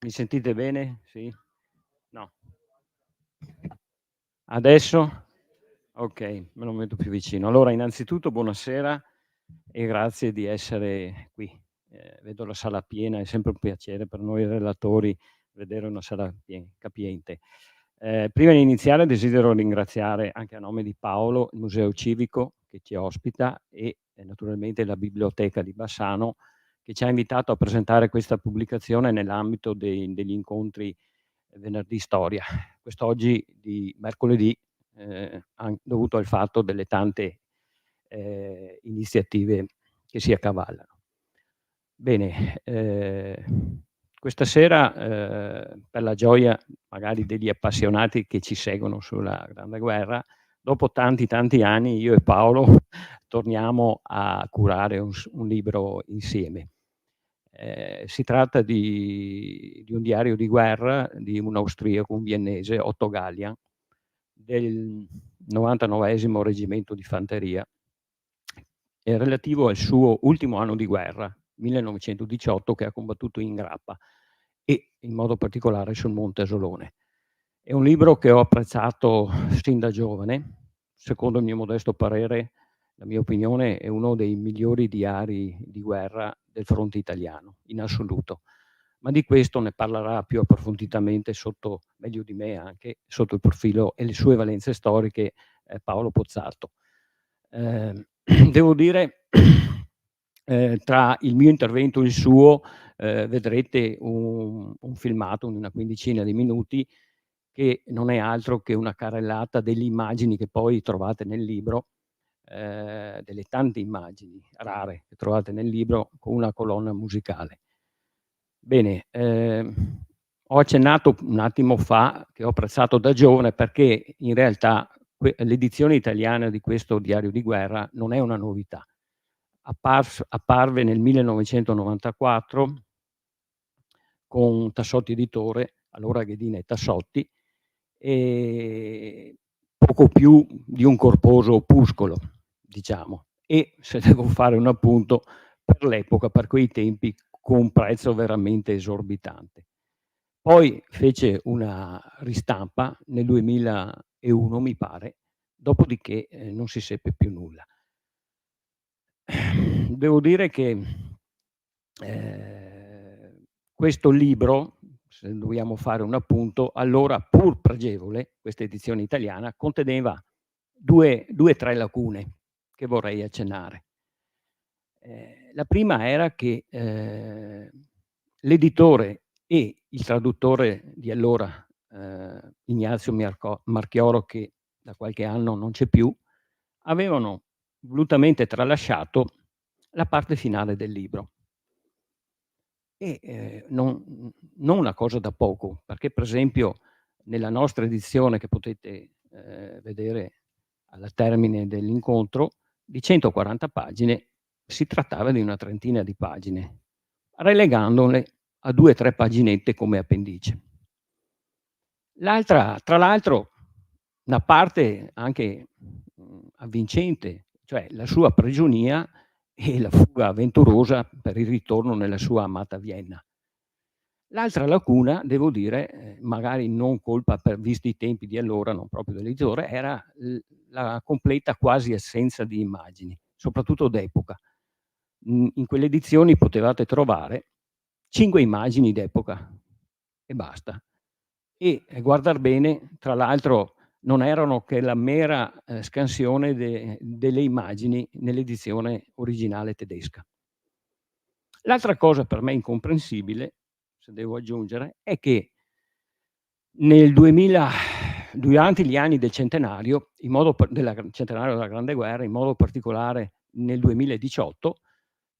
Mi sentite bene? Sì? No. Adesso? Okay, me lo metto più vicino. Allora innanzitutto buonasera e grazie di essere qui. Vedo la sala piena, è sempre un piacere per noi relatori vedere una sala capiente. Prima di iniziare desidero ringraziare anche a nome di Paolo il Museo Civico che ci ospita e naturalmente la Biblioteca di Bassano che ci ha invitato a presentare questa pubblicazione nell'ambito degli incontri Venerdì Storia. Quest'oggi di mercoledì, dovuto al fatto delle tante, iniziative che si accavallano. Bene, questa sera, per la gioia magari degli appassionati che ci seguono sulla Grande Guerra, dopo tanti, tanti anni io e Paolo torniamo a curare un libro insieme. Si tratta di un diario di guerra di un austriaco, un viennese, Otto Gallian, del 99° Reggimento di Fanteria, è relativo al suo ultimo anno di guerra, 1918, che ha combattuto in Grappa e in modo particolare sul Monte Asolone. È un libro che ho apprezzato sin da giovane, secondo il mio modesto parere, la mia opinione, è uno dei migliori diari di guerra del fronte italiano, in assoluto. Ma di questo ne parlerà più approfonditamente meglio di me anche, sotto il profilo e le sue valenze storiche, Paolo Pozzatto. Devo dire, tra il mio intervento e il suo, vedrete un filmato di una quindicina di minuti che non è altro che una carrellata delle immagini che poi trovate nel libro, delle tante immagini rare che trovate nel libro con una colonna musicale. Bene, ho accennato un attimo fa che ho apprezzato da giovane perché in realtà l'edizione italiana di questo diario di guerra non è una novità. Apparve nel 1994 con Tassotti Editore, allora Ghedina e Tassotti, poco più di un corposo opuscolo, diciamo, e se devo fare un appunto, per l'epoca, per quei tempi, con un prezzo veramente esorbitante. Poi fece una ristampa nel 2001 mi pare, dopodiché, non si seppe più nulla. Devo dire che, questo libro, se dobbiamo fare un appunto, allora pur pregevole, questa edizione italiana, conteneva 3 lacune che vorrei accennare. La prima era che, l'editore e il traduttore di allora, Ignazio Marchioro, che da qualche anno non c'è più, avevano volutamente tralasciato la parte finale del libro. E, non una cosa da poco, perché per esempio nella nostra edizione che potete, vedere al termine dell'incontro, di 140 pagine si trattava di una trentina di pagine, relegandole a 2, 3 paginette come appendice. Tra l'altro, una parte anche, avvincente, cioè la sua prigionia e la fuga avventurosa per il ritorno nella sua amata Vienna. L'altra lacuna, devo dire, magari non colpa visti i tempi di allora, non proprio dell'editore, era la completa quasi assenza di immagini, soprattutto d'epoca. In quelle edizioni potevate trovare 5 immagini d'epoca e basta. E, guardar bene, tra l'altro non erano che la mera, scansione delle immagini nell'edizione originale tedesca. L'altra cosa per me incomprensibile, se devo aggiungere, è che nel 2000 durante gli anni del centenario, centenario della Grande Guerra, in modo particolare nel 2018,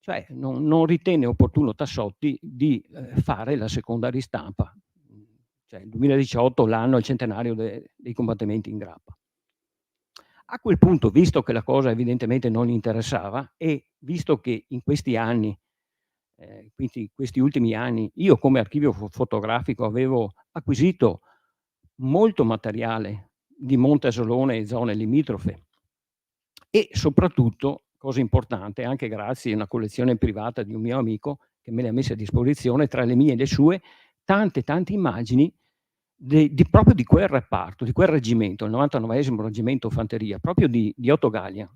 cioè non ritenne opportuno Tassotti di, fare la seconda ristampa. Cioè il 2018, l'anno il centenario dei combattimenti in Grappa. A quel punto, visto che la cosa evidentemente non interessava e visto che in questi anni, quindi questi ultimi anni, io come archivio fotografico avevo acquisito molto materiale di Monte Asolone e zone limitrofe e soprattutto, cosa importante, anche grazie a una collezione privata di un mio amico che me le ha messe a disposizione tra le mie e le sue, tante immagini proprio di quel reparto, di quel reggimento, il 99° Reggimento Fanteria, proprio di Otto Gallia,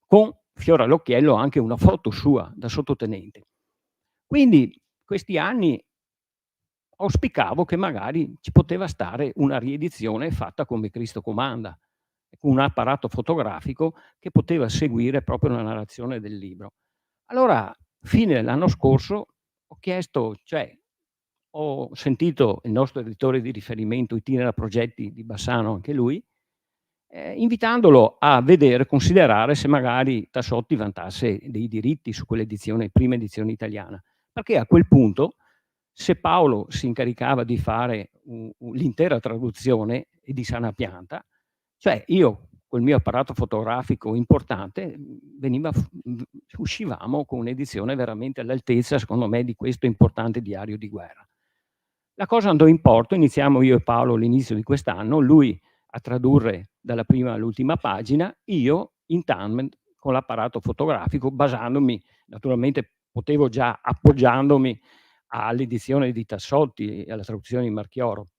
con fiore all'occhiello anche una foto sua da sottotenente. Quindi questi anni auspicavo che magari ci poteva stare una riedizione fatta come Cristo comanda, con un apparato fotografico che poteva seguire proprio la narrazione del libro. Allora, fine dell'anno scorso, ho chiesto, cioè ho sentito il nostro editore di riferimento, Itinera Progetti di Bassano, anche lui, invitandolo a vedere, considerare se magari Tassotti vantasse dei diritti su quell'edizione, prima edizione italiana. Perché a quel punto, se Paolo si incaricava di fare l'intera traduzione e di sana pianta, cioè io col mio apparato fotografico importante uscivamo con un'edizione veramente all'altezza, secondo me, di questo importante diario di guerra. La cosa andò in porto, iniziamo io e Paolo all'inizio di quest'anno, lui a tradurre dalla prima all'ultima pagina, io in tandem con l'apparato fotografico, basandomi, naturalmente potevo già appoggiandomi all'edizione di Tassotti e alla traduzione di Marchioro.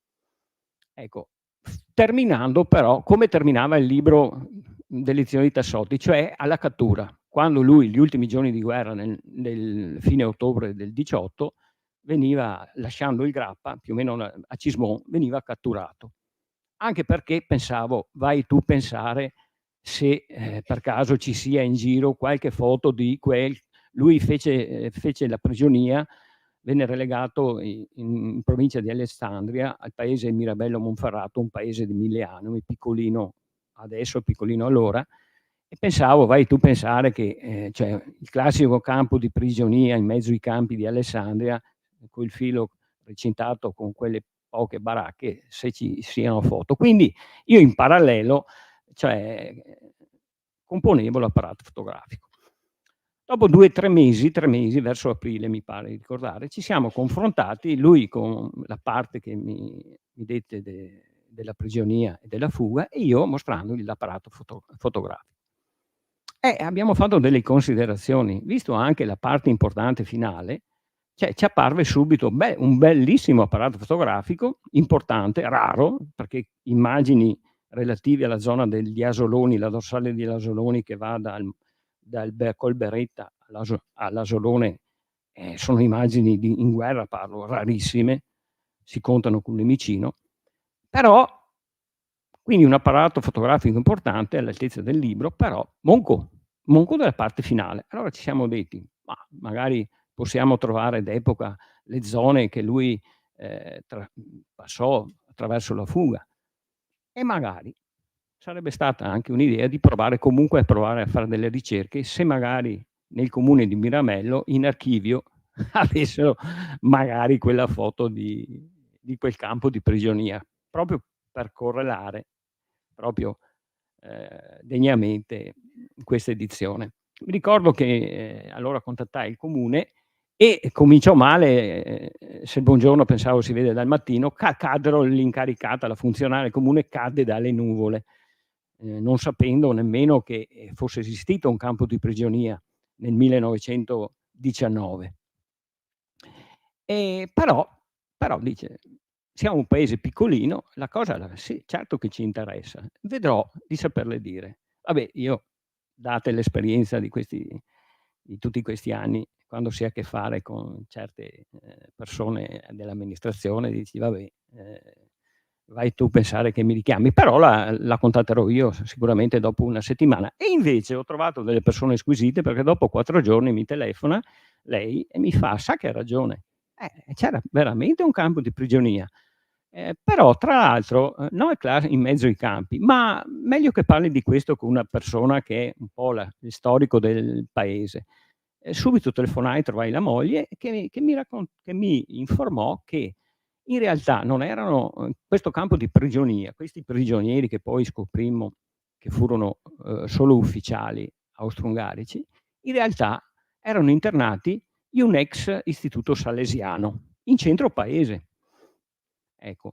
Ecco, terminando però come terminava il libro dell'edizione di Tassotti, cioè alla cattura. Quando lui, gli ultimi giorni di guerra, nel fine ottobre del 18, veniva, lasciando il Grappa, più o meno a Cismon, veniva catturato. Anche perché pensavo, vai tu pensare se per caso ci sia in giro qualche foto di quel... Lui fece la prigionia, venne relegato in provincia di Alessandria, al paese Mirabello Monferrato, un paese di 1000 animi, piccolino adesso, piccolino allora, e pensavo, vai tu pensare che cioè, il classico campo di prigionia in mezzo ai campi di Alessandria, con il filo recintato con quelle poche baracche, se ci siano foto. Quindi io in parallelo, cioè, componevo l'apparato fotografico. Dopo 2-3 mesi, 3 mesi, verso aprile mi pare di ricordare, ci siamo confrontati, lui con la parte che mi dette della prigionia e della fuga e io mostrandogli l'apparato fotografico. Abbiamo fatto delle considerazioni, visto anche la parte importante finale, cioè ci apparve subito un bellissimo apparato fotografico, importante, raro, perché immagini relative alla zona degli Asoloni, la dorsale degli Asoloni che va dal Colberetta all'Asolone, sono immagini in guerra, parlo, rarissime, si contano con Lumicino, però quindi un apparato fotografico importante all'altezza del libro, però monco della parte finale. Allora ci siamo detti, ma magari possiamo trovare d'epoca le zone che lui passò attraverso la fuga e magari sarebbe stata anche un'idea di provare comunque a fare delle ricerche, se magari nel comune di Miramello in archivio avessero magari quella foto di quel campo di prigionia, proprio per correlare proprio degnamente questa edizione. Mi ricordo che allora contattai il comune e cominciò male, se il buongiorno pensavo si vede dal mattino, caddero l'incaricata, la funzionaria comune cadde dalle nuvole, non sapendo nemmeno che fosse esistito un campo di prigionia nel 1919. Però dice, siamo un paese piccolino, la cosa sì, certo che ci interessa, vedrò di saperle dire. Vabbè, io, date l'esperienza di tutti questi anni, quando si ha a che fare con certe persone dell'amministrazione, dici vabbè, vai tu a pensare che mi richiami, però la contatterò io sicuramente dopo una settimana. E invece ho trovato delle persone squisite, perché dopo 4 giorni mi telefona lei e mi fa: "Sa che ha ragione, c'era veramente un campo di prigionia, però tra l'altro, no in mezzo ai campi, ma meglio che parli di questo con una persona che è un po' il storico del paese". Subito telefonai, trovai la moglie che mi informò che in realtà non erano questo campo di prigionia, questi prigionieri che poi scoprimmo che furono solo ufficiali austro-ungarici, in realtà erano internati in un ex istituto salesiano in centro paese. Ecco.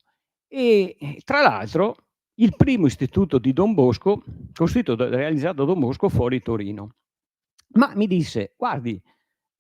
Tra l'altro il primo istituto di Don Bosco, realizzato da Don Bosco fuori Torino. Ma mi disse: "Guardi,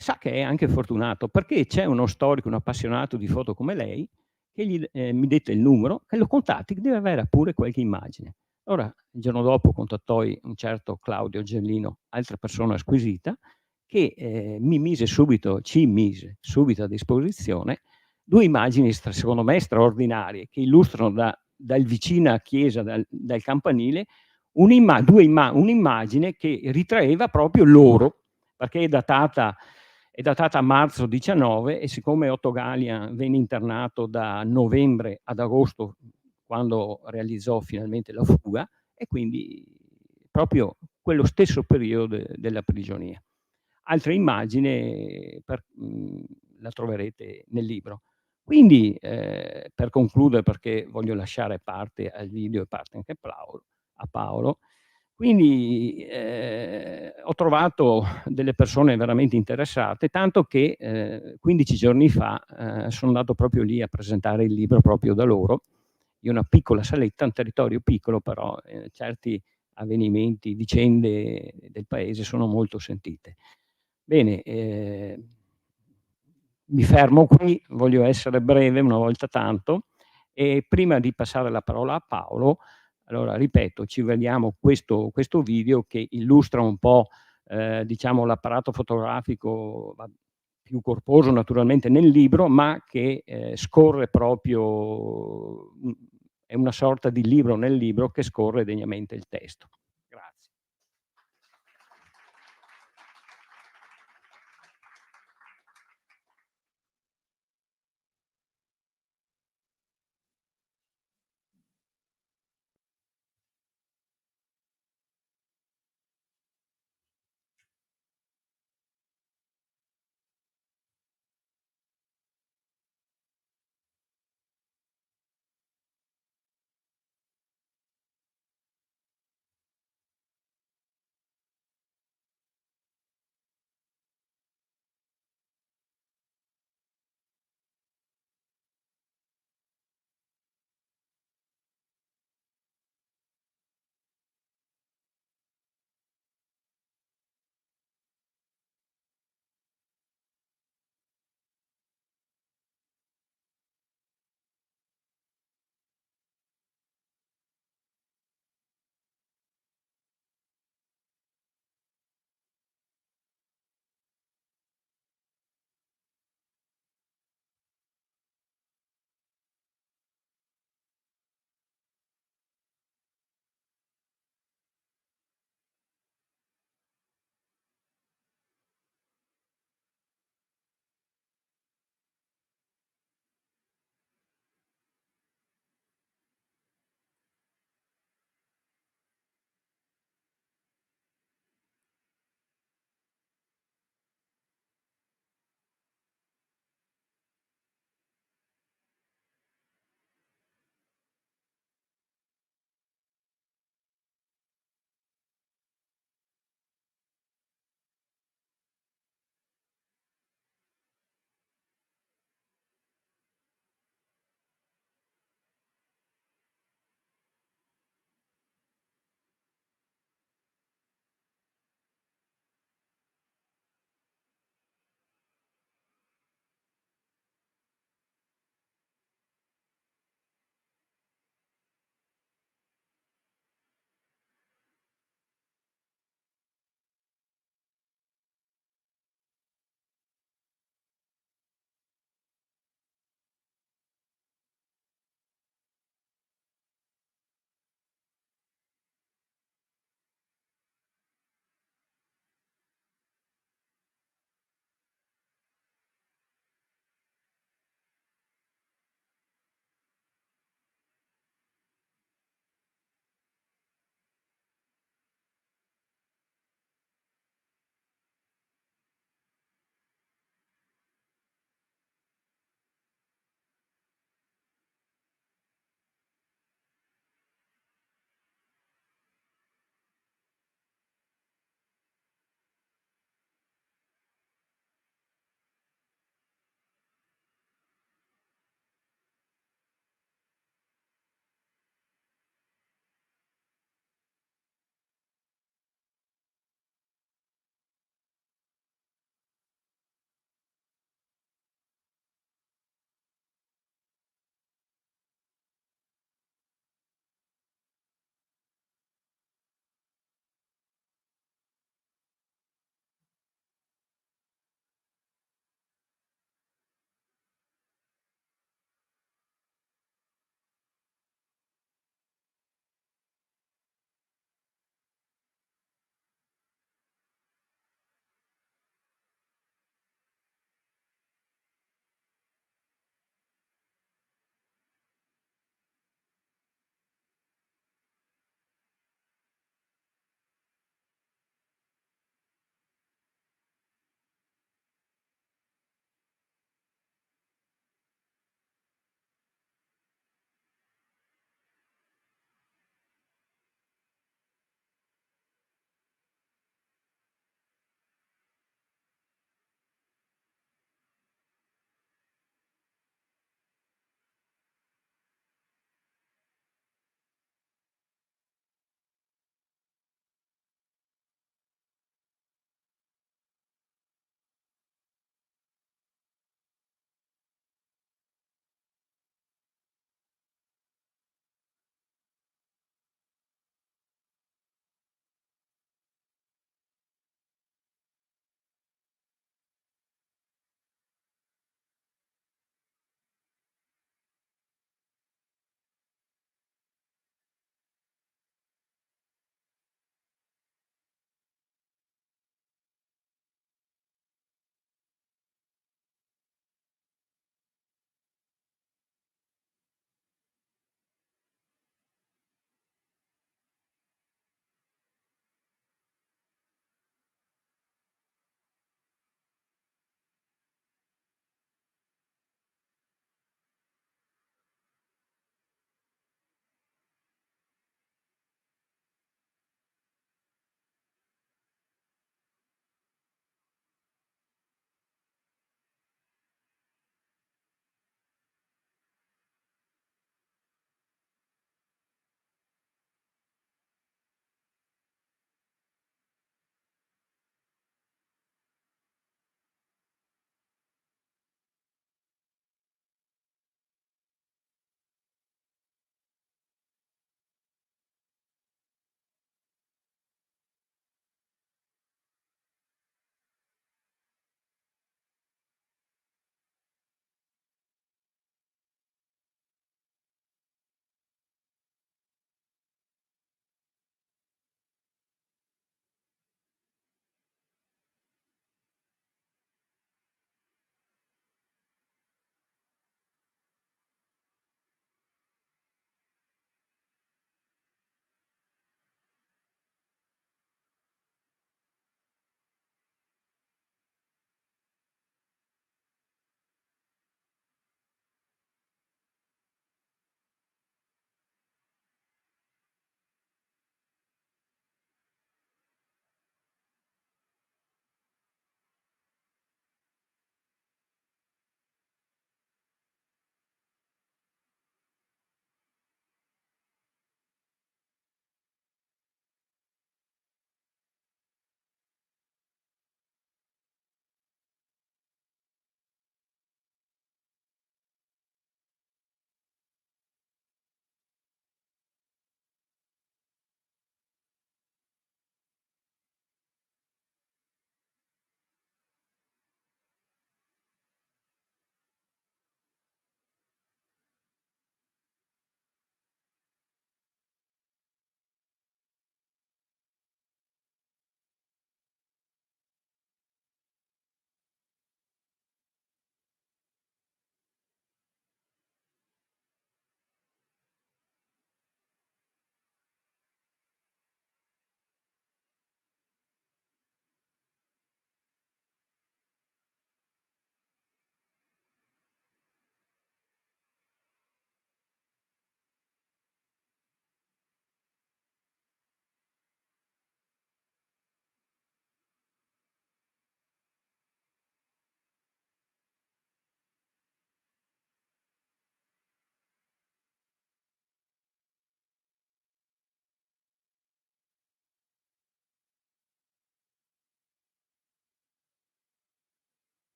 sa che è anche fortunato, perché c'è uno storico, un appassionato di foto come lei, che mi dette il numero, che lo contatti, che deve avere pure qualche immagine. Ora, il giorno dopo contattoi un certo Claudio Gellino, altra persona squisita, che, ci mise subito a disposizione 2 immagini secondo me straordinarie, che illustrano dal vicina chiesa, dal campanile, un'immagine che ritraeva proprio loro, perché è datata a marzo 19 e siccome Otto Galia venne internato da novembre ad agosto, quando realizzò finalmente la fuga, e quindi proprio quello stesso periodo della prigionia. Altra immagine la troverete nel libro. Quindi, per concludere, perché voglio lasciare parte al video e parte anche a Paolo, quindi, ho trovato delle persone veramente interessate, tanto che, 15 giorni fa, sono andato proprio lì a presentare il libro proprio da loro, in una piccola saletta, un territorio piccolo, però, certi avvenimenti, vicende del paese sono molto sentite. Bene, mi fermo qui, voglio essere breve una volta tanto, e prima di passare la parola a Paolo, allora ripeto, ci vediamo questo video che illustra un po', diciamo l'apparato fotografico più corposo naturalmente nel libro, ma che, scorre proprio è una sorta di libro nel libro che scorre degnamente il testo. Grazie.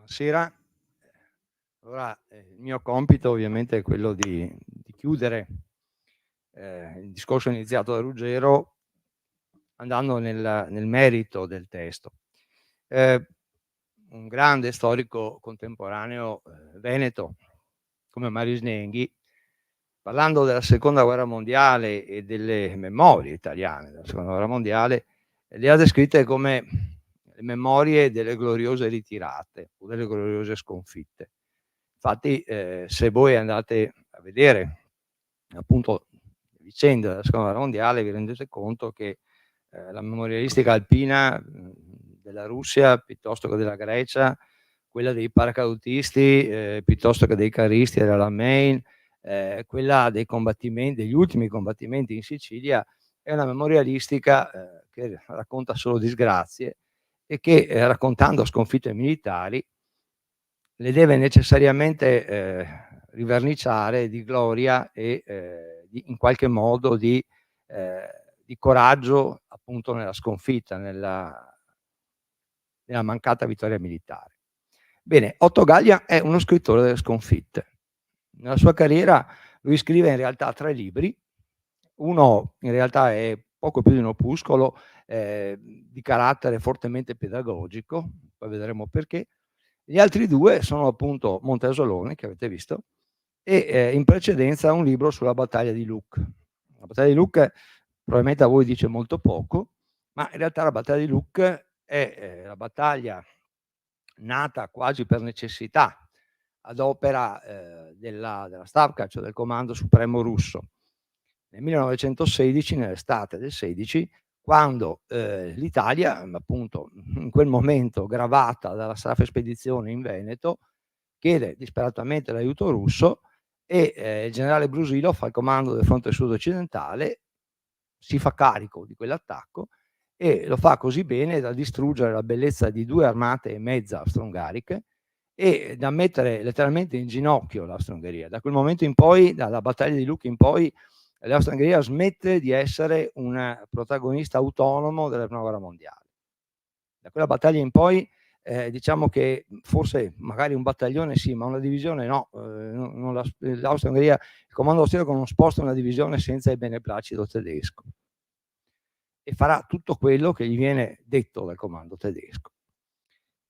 Buonasera. Allora, il mio compito ovviamente è quello di chiudere, il discorso iniziato da Ruggero andando nel merito del testo. Un grande storico contemporaneo, veneto come Marisnenghi, parlando della seconda guerra mondiale e delle memorie italiane della seconda guerra mondiale, le ha descritte come le memorie delle gloriose ritirate o delle gloriose sconfitte. Infatti, se voi andate a vedere appunto le vicende della seconda guerra mondiale, vi rendete conto che la memorialistica alpina della Russia piuttosto che della Grecia, quella dei paracadutisti piuttosto che dei caristi dell'Alamein, quella degli ultimi combattimenti in Sicilia, è una memorialistica che racconta solo disgrazie e che, raccontando sconfitte militari, le deve necessariamente riverniciare di gloria e in qualche modo di coraggio appunto nella sconfitta, nella mancata vittoria militare. Bene, Otto Gallia è uno scrittore delle sconfitte. Nella sua carriera lui scrive in realtà 3 libri, uno in realtà è poco più di un opuscolo di carattere fortemente pedagogico, poi vedremo perché. Gli altri 2 sono appunto Monteasolone, che avete visto, e in precedenza un libro sulla battaglia di Luc. La battaglia di Luc probabilmente a voi dice molto poco, ma in realtà la battaglia di Luc è la battaglia nata quasi per necessità ad opera della Stavka, cioè del Comando Supremo Russo, nel 1916, nell'estate del 16, quando l'Italia, appunto in quel momento gravata dalla straffe spedizione in Veneto, chiede disperatamente l'aiuto russo e il generale Brusilov al comando del fronte sud-occidentale si fa carico di quell'attacco e lo fa così bene da distruggere la bellezza di 2 armate e mezza austro-ungariche e da mettere letteralmente in ginocchio l'Austro-Ungheria. Da quel momento in poi, dalla battaglia di Luc in poi, l'Austro-Ungheria smette di essere un protagonista autonomo della prima guerra mondiale. Da quella battaglia in poi, diciamo che forse magari un battaglione sì, ma una divisione no, non l'Austria-Ungheria, il comando austriaco non sposta una divisione senza il beneplacito tedesco e farà tutto quello che gli viene detto dal comando tedesco.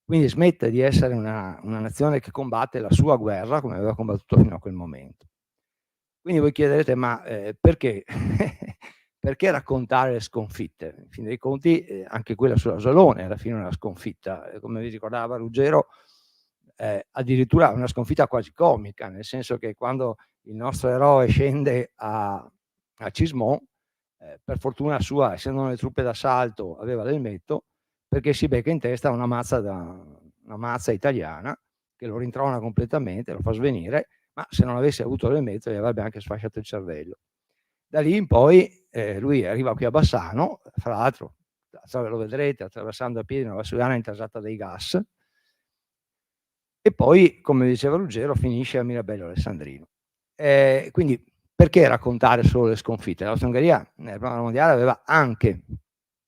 Quindi smette di essere una nazione che combatte la sua guerra come aveva combattuto fino a quel momento. Quindi voi chiederete: "Ma, perché perché raccontare le sconfitte?" In fin dei conti, anche quella sull'Asolone alla fine è una sconfitta, come vi ricordava Ruggero, addirittura una sconfitta quasi comica, nel senso che quando il nostro eroe scende a Cismon, per fortuna sua, essendo nelle truppe d'assalto, aveva l'elmetto, perché si becca in testa una mazza italiana che lo rintrona completamente, lo fa svenire, ma se non avesse avuto l'elmetto gli avrebbe anche sfasciato il cervello. Da lì in poi, lui arriva qui a Bassano, fra l'altro lo vedrete attraversando a piedi una Valsugana intasata dai gas, e poi, come diceva Ruggero, finisce a Mirabello Alessandrino. Quindi perché raccontare solo le sconfitte? L'Austria-Ungheria nella prima guerra mondiale aveva anche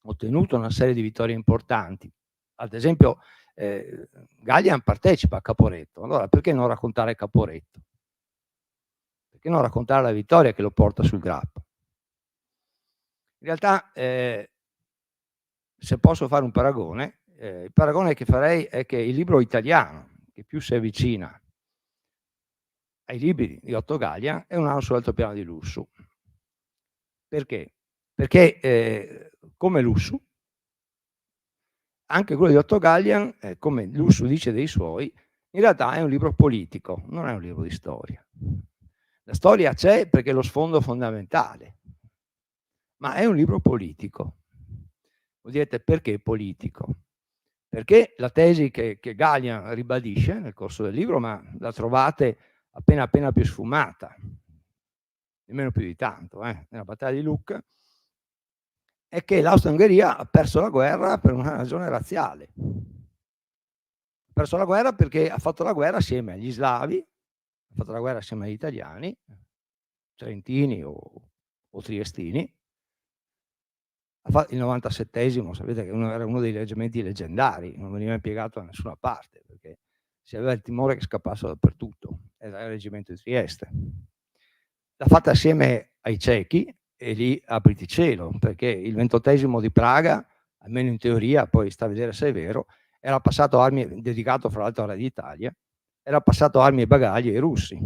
ottenuto una serie di vittorie importanti. Ad esempio, Gallian partecipa a Caporetto, allora perché non raccontare Caporetto? Perché non raccontare la vittoria che lo porta sul Grappa? In realtà, se posso fare un paragone, il paragone che farei è che il libro italiano che più si avvicina ai libri di Otto Gallia è Un anno sull'altopiano di Lussu. Perché? Perché, come Lussu, anche quello di Otto Gallian, come Lussu dice dei suoi, in realtà è un libro politico, non è un libro di storia. La storia c'è perché è lo sfondo fondamentale, ma è un libro politico. Voi direte: "Perché politico?" Perché la tesi che Gallian ribadisce nel corso del libro, ma la trovate appena più sfumata, nemmeno più di tanto, nella battaglia di Luc, è che l'Austria-Ungheria ha perso la guerra per una ragione razziale. Ha perso la guerra perché ha fatto la guerra assieme agli slavi, ha fatto la guerra assieme agli italiani, trentini o triestini. Il 97esimo sapete che era uno dei reggimenti leggendari, non veniva impiegato da nessuna parte, perché si aveva il timore che scappassero dappertutto, era il reggimento di Trieste. L'ha fatta assieme ai cechi e lì apriti cielo, perché il 28° di Praga, almeno in teoria, poi sta a vedere se è vero, era passato armi, dedicato fra l'altro al re d'Italia, era passato armi e bagagli ai russi.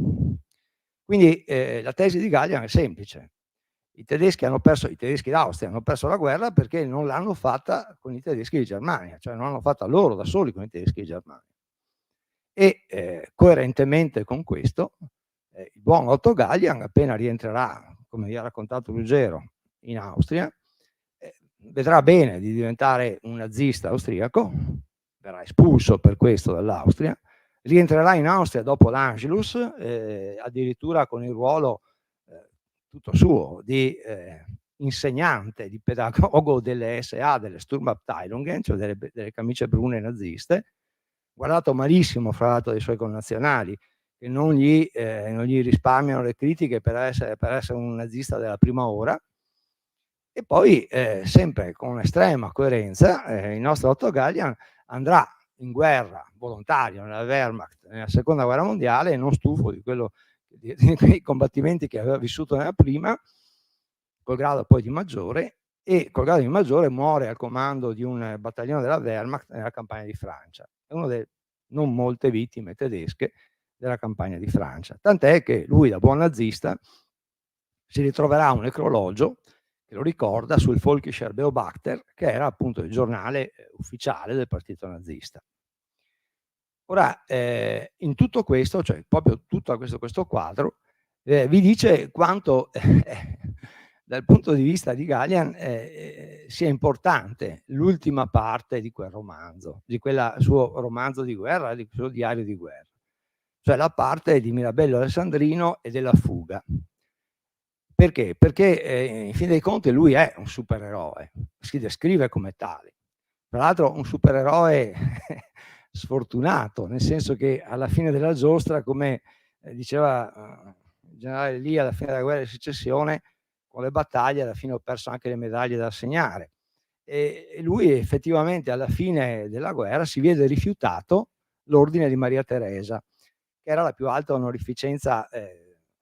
Quindi la tesi di Gallian è semplice: i tedeschi d'Austria hanno perso la guerra perché non l'hanno fatta con i tedeschi di Germania, cioè non l'hanno fatta loro da soli con i tedeschi di Germania. E coerentemente con questo, il buon Otto Gallian, appena rientrerà, come vi ha raccontato Ruggero, in Austria, vedrà bene di diventare un nazista austriaco, verrà espulso per questo dall'Austria, rientrerà in Austria dopo l'Anschluss, addirittura con il ruolo tutto suo di insegnante, di pedagogo delle SA, delle Sturmabteilungen, cioè delle camicie brune naziste, guardato malissimo fra l'altro dai suoi connazionali, che non gli risparmiano le critiche per essere un nazista della prima ora. E poi sempre con estrema coerenza il nostro Otto Gallian andrà in guerra volontario nella Wehrmacht nella seconda guerra mondiale, non stufo di quei combattimenti che aveva vissuto nella prima, col grado poi di maggiore, e col grado di maggiore muore al comando di un battaglione della Wehrmacht nella campagna di Francia. È una delle non molte vittime tedesche della campagna di Francia, tant'è che lui, da buon nazista, si ritroverà un necrologio che lo ricorda sul Völkischer Beobachter, che era appunto il giornale ufficiale del partito nazista. Ora, in tutto questo, cioè proprio tutto questo quadro, vi dice quanto dal punto di vista di Gallian sia importante l'ultima parte di quel romanzo, di quel suo romanzo di guerra, di suo diario di guerra, cioè la parte di Mirabello Alessandrino e della fuga. Perché? Perché in fin dei conti lui è un supereroe, si descrive come tale. Tra l'altro un supereroe sfortunato, nel senso che alla fine della giostra, come diceva il generale Lee alla fine della guerra di secessione, con le battaglie alla fine ho perso anche le medaglie da assegnare. E lui effettivamente alla fine della guerra si vede rifiutato l'ordine di Maria Teresa, che era la più alta onorificenza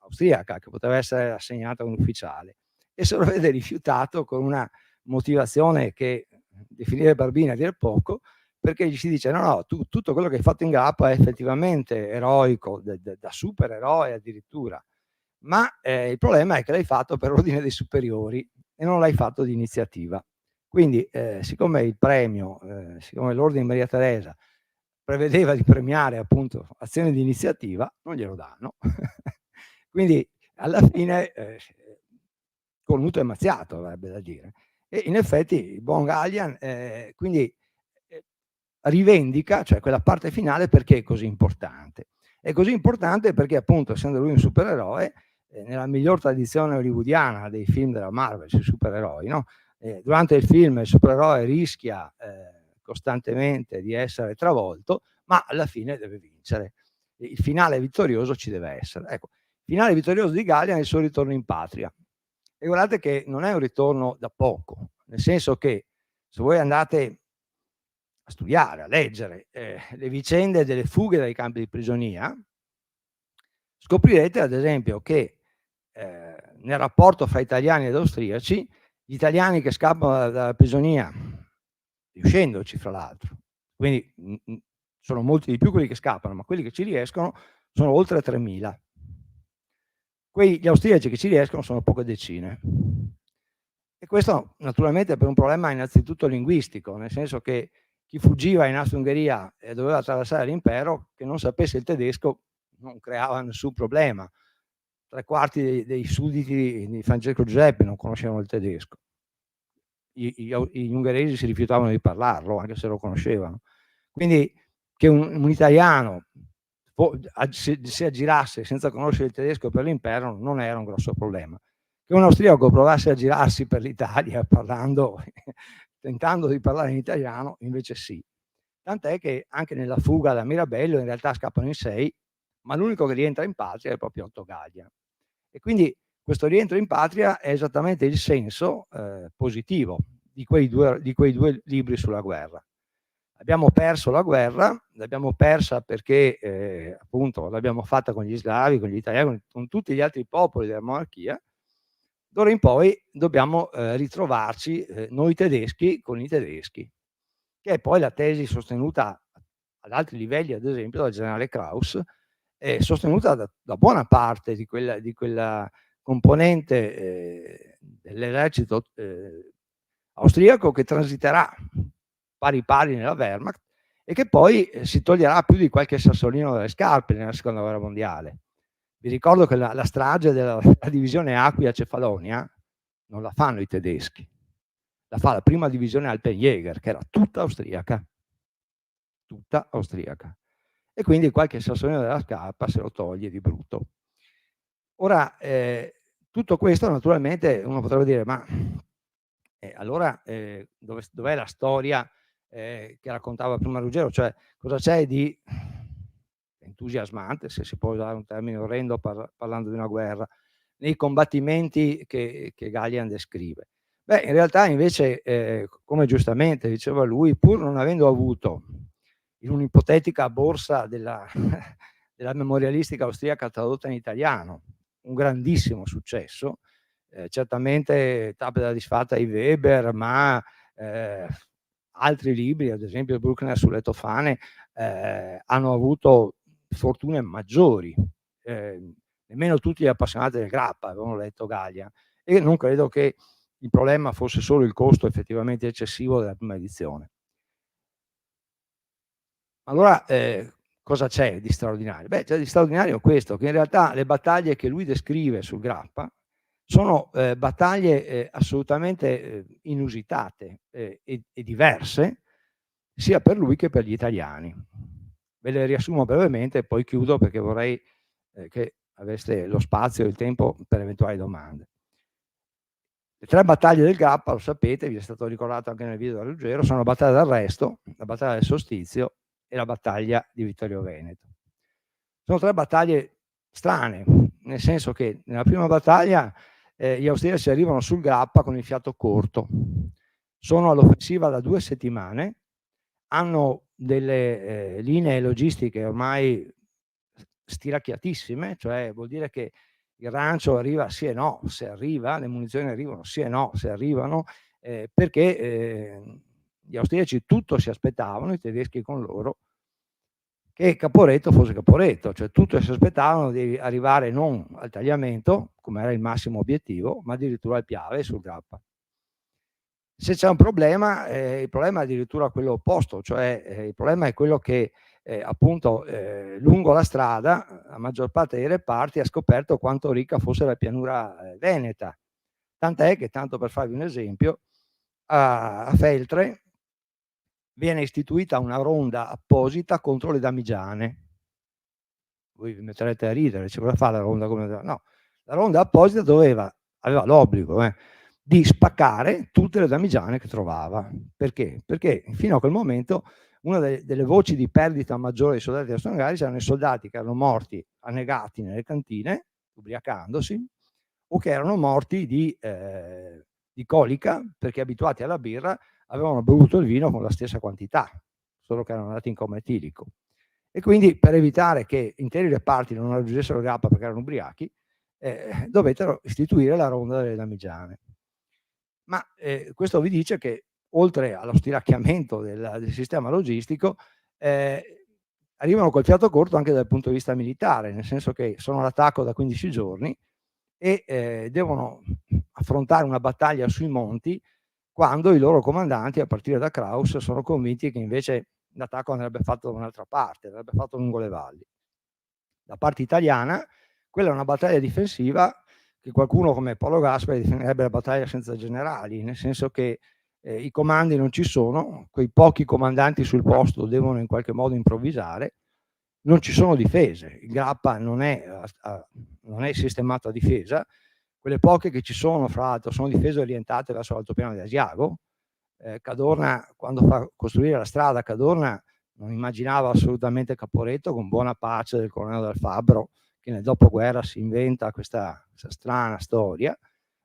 austriaca che poteva essere assegnata a un ufficiale, e se lo vede rifiutato con una motivazione che definire barbina a dir poco, perché gli si dice: no, tutto quello che hai fatto in Grappa è effettivamente eroico, da supereroe addirittura, ma il problema è che l'hai fatto per ordine dei superiori e non l'hai fatto di iniziativa. Quindi siccome il premio, siccome l'ordine di Maria Teresa prevedeva di premiare appunto azioni di iniziativa, non glielo danno. Quindi alla fine cornuto e mazziato, avrebbe da dire. E in effetti il buon Gallian quindi rivendica, cioè quella parte finale, perché è così importante. È così importante perché appunto, essendo lui un supereroe, nella miglior tradizione hollywoodiana dei film della Marvel sui supereroi, no? Durante il film il supereroe rischia costantemente di essere travolto, ma alla fine deve vincere. Il finale vittorioso ci deve essere. Ecco, il finale vittorioso di Gallian è il suo ritorno in patria. E guardate che non è un ritorno da poco, nel senso che se voi andate a studiare, a leggere le vicende delle fughe dai campi di prigionia, scoprirete ad esempio che nel rapporto fra italiani ed austriaci, gli italiani che scappano dalla prigionia, riuscendoci fra l'altro, quindi sono molti di più quelli che scappano, ma quelli che ci riescono sono oltre 3.000. Gli austriaci che ci riescono sono poche decine. E questo naturalmente per un problema innanzitutto linguistico, nel senso che chi fuggiva in Austria-Ungheria e doveva attraversare l'impero, che non sapesse il tedesco non creava nessun problema. 3/4 dei sudditi di Francesco Giuseppe non conoscevano il tedesco. Gli ungheresi si rifiutavano di parlarlo, anche se lo conoscevano. Quindi che un italiano si aggirasse senza conoscere il tedesco per l'impero non era un grosso problema. Che un austriaco provasse a girarsi per l'Italia tentando di parlare in italiano, invece sì. Tant'è che anche nella fuga da Mirabello in realtà scappano in 6, ma l'unico che rientra in patria è proprio Otto Gallian. E quindi questo rientro in patria è esattamente il senso positivo di quei due libri sulla guerra. abbiamo perso la guerra, l'abbiamo persa perché appunto l'abbiamo fatta con gli slavi, con gli italiani, con tutti gli altri popoli della monarchia. D'ora in poi dobbiamo ritrovarci noi tedeschi con i tedeschi, che è poi la tesi sostenuta ad altri livelli, ad esempio dal generale Kraus, sostenuta da buona parte di quella componente dell'esercito austriaco che transiterà pari pari nella Wehrmacht e che poi si toglierà più di qualche sassolino dalle scarpe nella seconda guerra mondiale. Vi ricordo che la strage della divisione Aquila-Cefalonia non la fanno i tedeschi, la fa la prima divisione Alpenjäger, che era tutta austriaca, e quindi qualche sassolino della scarpa se lo toglie di brutto. Ora, tutto questo naturalmente uno potrebbe dire: ma allora dov'è la storia che raccontava prima Ruggero? Cioè, cosa c'è di entusiasmante, se si può usare un termine orrendo parlando di una guerra, nei combattimenti che Gallian descrive? Beh, in realtà invece, come giustamente diceva lui, pur non avendo avuto in un'ipotetica borsa della della memorialistica austriaca tradotta in italiano un grandissimo successo, certamente tappa della disfatta di Weber, ma altri libri, ad esempio il Bruckner sulle Tofane, hanno avuto fortune maggiori. Nemmeno tutti gli appassionati del grappa avevano letto Gallian, e non credo che il problema fosse solo il costo effettivamente eccessivo della prima edizione. Allora, cosa c'è di straordinario? Beh, c'è di straordinario questo, che in realtà le battaglie che lui descrive sul grappa sono battaglie assolutamente inusitate e diverse, sia per lui che per gli italiani. Ve le riassumo brevemente e poi chiudo perché vorrei che aveste lo spazio e il tempo per eventuali domande. Le 3 battaglie del grappa, lo sapete, vi è stato ricordato anche nel video da Ruggero, sono la battaglia d'Arresto, la battaglia del Solstizio e la battaglia di Vittorio Veneto. Sono 3 battaglie strane, nel senso che nella prima battaglia gli austriaci arrivano sul grappa con il fiato corto, sono all'offensiva da 2 settimane, hanno delle linee logistiche ormai stiracchiatissime, cioè vuol dire che il rancio arriva sì e no, se arriva, le munizioni arrivano sì e no, se arrivano, perché gli austriaci tutto si aspettavano, i tedeschi con loro, che Caporetto fosse Caporetto, cioè tutto si aspettavano di arrivare non al tagliamento, come era il massimo obiettivo, ma addirittura al Piave sul grappa. Se c'è un problema, il problema è addirittura quello opposto, cioè il problema è quello che appunto lungo la strada la maggior parte dei reparti ha scoperto quanto ricca fosse la pianura veneta. Tant'è che, tanto per farvi un esempio, a Feltre viene istituita una ronda apposita contro le damigiane. Voi vi metterete a ridere, dice: "Cosa fa la ronda come", no, la ronda apposita aveva l'obbligo di spaccare tutte le damigiane che trovava. Perché? Perché fino a quel momento una delle voci di perdita maggiore dei soldati austro-ungarici erano i soldati che erano morti annegati nelle cantine, ubriacandosi, o che erano morti di colica, perché abituati alla birra avevano bevuto il vino con la stessa quantità, solo che erano andati in coma etilico. E quindi, per evitare che interi reparti non raggiungessero il grappa perché erano ubriachi, dovettero istituire la ronda delle damigiane. Ma questo vi dice che, oltre allo stiracchiamento del sistema logistico, arrivano col fiato corto anche dal punto di vista militare, nel senso che sono all'attacco da 15 giorni e devono affrontare una battaglia sui monti, quando i loro comandanti, a partire da Kraus, sono convinti che invece l'attacco andrebbe fatto da un'altra parte, andrebbe fatto lungo le valli. Da parte italiana, quella è una battaglia difensiva che qualcuno come Paolo Gasperi definirebbe la battaglia senza generali, nel senso che i comandi non ci sono, quei pochi comandanti sul posto devono in qualche modo improvvisare, non ci sono difese, il grappa non è sistemato a difesa, quelle poche che ci sono, fra l'altro, sono difese orientate verso l'altopiano di Asiago. Cadorna, quando fa costruire la strada, Cadorna non immaginava assolutamente Caporetto, con buona pace del colonnello Dal Fabbro, che nel dopoguerra si inventa questa strana storia,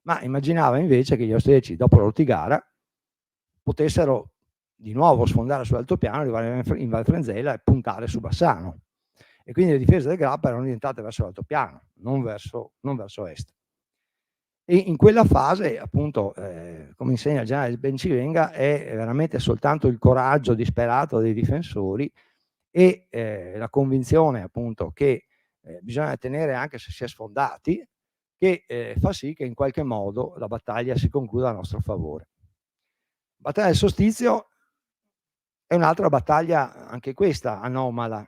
ma immaginava invece che gli austriaci, dopo l'ortigara, potessero di nuovo sfondare sull'altopiano, arrivare in Val Frenzela e puntare su Bassano. E quindi le difese del Grappa erano orientate verso l'altopiano, non verso est. E in quella fase, appunto, come insegna il generale Bencivenga, è veramente soltanto il coraggio disperato dei difensori e la convinzione, appunto, che bisogna tenere anche se si è sfondati, che fa sì che in qualche modo la battaglia si concluda a nostro favore. La battaglia del Solstizio è un'altra battaglia, anche questa anomala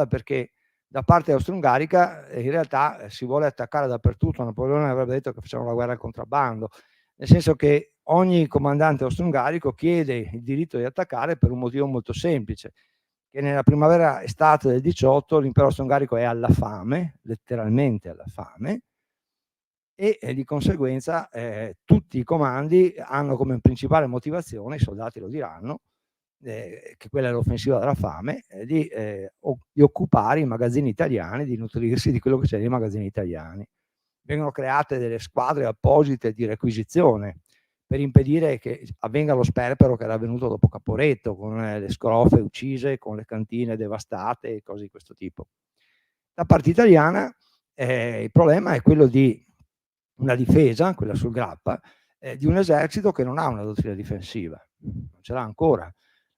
perché da parte austro-ungarica in realtà si vuole attaccare dappertutto. Napoleone avrebbe detto che facevano la guerra al contrabbando, nel senso che ogni comandante austro-ungarico chiede il diritto di attaccare per un motivo molto semplice, che nella primavera-estate del 18 l'impero austro-ungarico è alla fame, letteralmente alla fame, e di conseguenza tutti i comandi hanno come principale motivazione, i soldati lo diranno, che quella è l'offensiva della fame, di occupare i magazzini italiani, di nutrirsi di quello che c'è nei magazzini italiani. Vengono create delle squadre apposite di requisizione per impedire che avvenga lo sperpero che era avvenuto dopo Caporetto, con le scrofe uccise, con le cantine devastate e cose di questo tipo. Da parte italiana il problema è quello di una difesa, quella sul Grappa, di un esercito che non ha una dottrina difensiva, non ce l'ha ancora.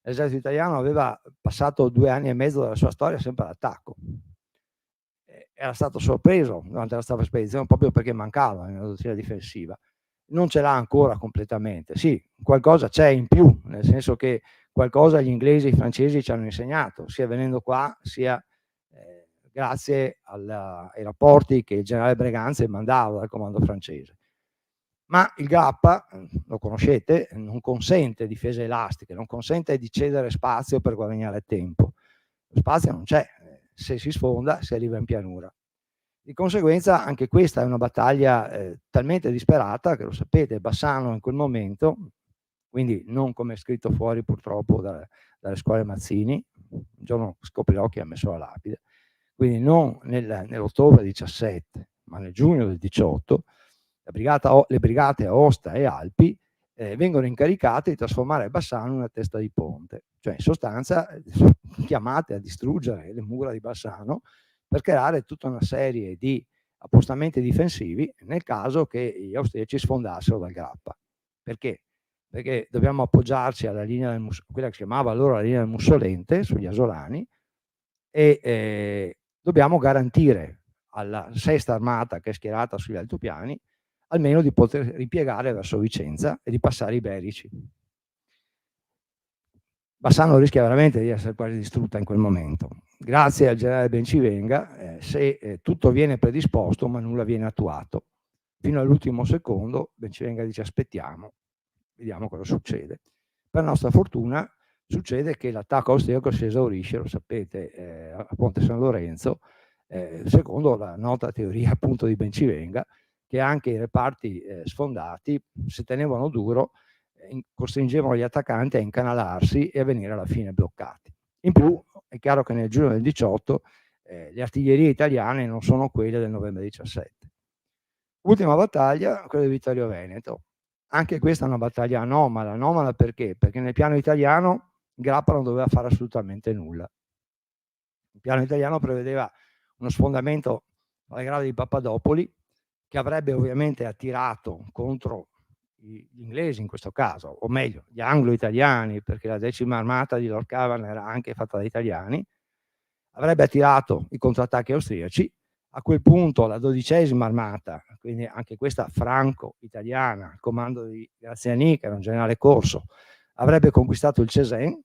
L'esercito italiano aveva passato 2 anni e mezzo della sua storia sempre all'attacco. Era stato sorpreso durante la spedizione proprio perché mancava una dottrina difensiva. Non ce l'ha ancora completamente. Sì, qualcosa c'è in più, nel senso che qualcosa gli inglesi e i francesi ci hanno insegnato, sia venendo qua, sia grazie ai rapporti che il generale Breganze mandava dal comando francese. Ma il Grappa, lo conoscete, non consente difese elastiche, non consente di cedere spazio per guadagnare tempo. Lo spazio non c'è, se si sfonda si arriva in pianura. Di conseguenza anche questa è una battaglia talmente disperata che, lo sapete, Bassano in quel momento, quindi non come è scritto fuori purtroppo dalle scuole Mazzini, un giorno scoprirò chi ha messo la lapide, quindi non nell'ottobre 17, ma nel giugno del 18, le brigate Aosta e Alpi vengono incaricate di trasformare Bassano in una testa di ponte, cioè in sostanza chiamate a distruggere le mura di Bassano per creare tutta una serie di appostamenti difensivi nel caso che gli austriaci sfondassero dal Grappa. Perché? Perché dobbiamo appoggiarci alla linea quella che si chiamava allora la linea del Mussolente sugli Asolani, e dobbiamo garantire alla sesta armata che è schierata sugli altopiani almeno di poter ripiegare verso Vicenza e di passare i Berici. Bassano rischia veramente di essere quasi distrutta in quel momento. Grazie al generale Bencivenga, se tutto viene predisposto ma nulla viene attuato. Fino all'ultimo secondo Bencivenga dice aspettiamo, vediamo cosa succede. Per nostra fortuna succede che l'attacco austriaco si esaurisce, lo sapete, a Ponte San Lorenzo, secondo la nota teoria appunto di Bencivenga, che anche i reparti sfondati, se tenevano duro, costringevano gli attaccanti a incanalarsi e a venire alla fine bloccati. In più è chiaro che nel giugno del 18 le artiglierie italiane non sono quelle del novembre 17. Ultima battaglia, quella di Vittorio Veneto. Anche questa è una battaglia anomala perché? Perché nel piano italiano Grappa non doveva fare assolutamente nulla. Il piano italiano prevedeva uno sfondamento alle grave di Papadopoli, che avrebbe ovviamente attirato contro gli inglesi in questo caso, o meglio, gli anglo-italiani, perché la 10ª armata di Lord Cavan era anche fatta da italiani, avrebbe attirato i contrattacchi austriaci. A quel punto la 12ª armata, quindi anche questa franco-italiana, al comando di Graziani, che era un generale corso, avrebbe conquistato il Cesena,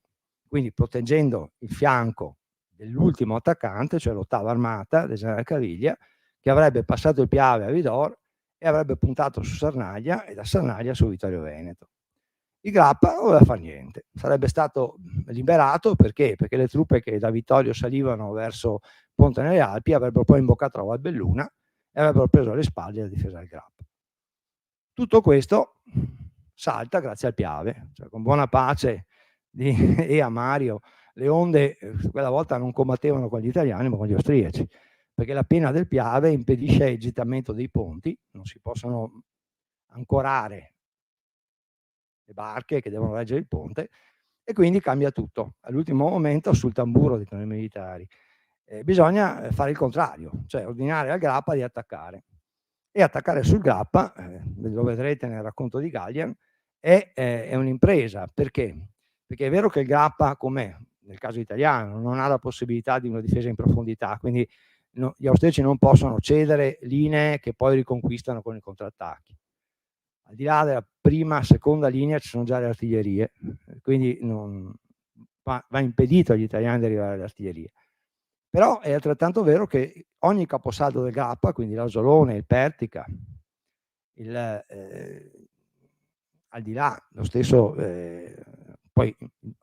quindi proteggendo il fianco dell'ultimo attaccante, cioè l'8ª armata del generale Caviglia, che avrebbe passato il Piave a Vidor e avrebbe puntato su Sernaglia e da Sernaglia su Vittorio Veneto. Il Grappa non voleva fare niente, sarebbe stato liberato perché? Perché le truppe che da Vittorio salivano verso Ponte nelle Alpi avrebbero poi imboccato la Valbelluna e avrebbero preso alle spalle la difesa del Grappa. Tutto questo salta grazie al Piave, cioè con buona pace e a Mario, le onde quella volta non combattevano con gli italiani ma con gli austriaci, perché la pena del Piave impedisce il gettamento dei ponti, non si possono ancorare le barche che devono reggere il ponte, e quindi cambia tutto. All'ultimo momento sul tamburo, dicono i militari, bisogna fare il contrario, cioè ordinare al grappa di attaccare. E attaccare sul grappa, lo vedrete nel racconto di Gallian, è un'impresa. Perché? Perché è vero che il grappa, come nel caso italiano, non ha la possibilità di una difesa in profondità, quindi gli austriaci non possono cedere linee che poi riconquistano con i contrattacchi. Al di là della prima, seconda linea ci sono già le artiglierie, quindi va impedito agli italiani di arrivare alle artiglierie. Però è altrettanto vero che ogni caposaldo del grappa, quindi l'Ausolone, il Pertica, al di là lo stesso, poi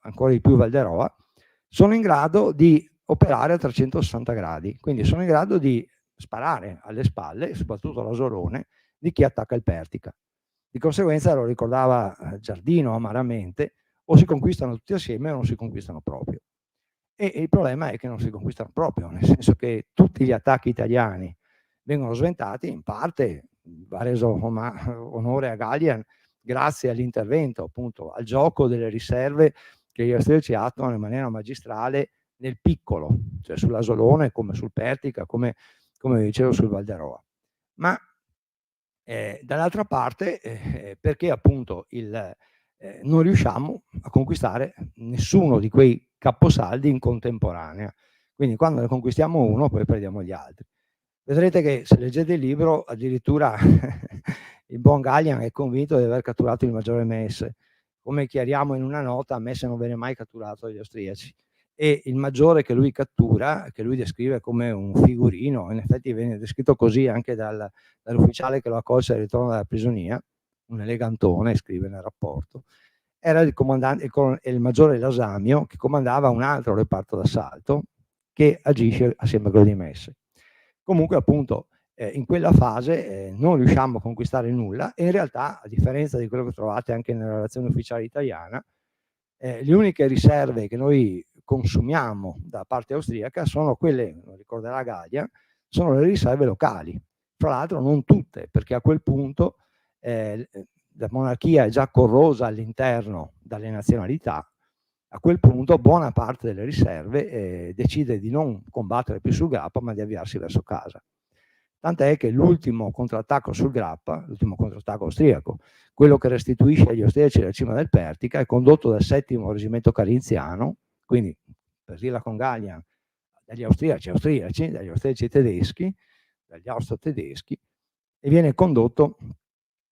ancora di più Valderroa, sono in grado di operare a 360 gradi, quindi sono in grado di sparare alle spalle, soprattutto all'Ausolone, di chi attacca il Pertica. Di conseguenza, lo ricordava Giardino amaramente, o si conquistano tutti assieme o non si conquistano proprio. E il problema è che non si conquistano proprio, nel senso che tutti gli attacchi italiani vengono sventati, in parte va reso onore a Gallian grazie all'intervento, appunto, al gioco delle riserve che gli austriaci attuano in maniera magistrale nel piccolo, cioè sull'Asolone, come sul Pertica, come dicevo sul Valderroa. Ma dall'altra parte, perché appunto non riusciamo a conquistare nessuno di quei caposaldi in contemporanea. Quindi quando ne conquistiamo uno, poi perdiamo gli altri. Vedrete che se leggete il libro, addirittura il buon Gallian è convinto di aver catturato il maggiore Messe. Come chiariamo in una nota, Messe non viene mai catturato dagli austriaci. E il maggiore che lui cattura, che lui descrive come un figurino, in effetti viene descritto così anche dall'ufficiale che lo accolse al ritorno dalla prigionia, un elegantone, scrive nel rapporto, era il comandante, il maggiore Lasamio, che comandava un altro reparto d'assalto che agisce assieme a quello di Messe. Comunque, appunto, in quella fase non riusciamo a conquistare nulla e in realtà, a differenza di quello che trovate anche nella relazione ufficiale italiana, le uniche riserve che noi consumiamo da parte austriaca sono quelle, lo ricorderà Gallia, sono le riserve locali. Fra l'altro non tutte, perché a quel punto la monarchia è già corrosa all'interno dalle nazionalità. A quel punto buona parte delle riserve decide di non combattere più sul grappa, ma di avviarsi verso casa. Tant'è che l'ultimo contrattacco sul grappa, l'ultimo contrattacco austriaco, quello che restituisce agli austriaci la cima del Pertica, è condotto dal 7° reggimento carinziano, quindi per dirla con Gallian, dagli austriaci, dagli austriaci tedeschi, dagli austro-tedeschi, e viene condotto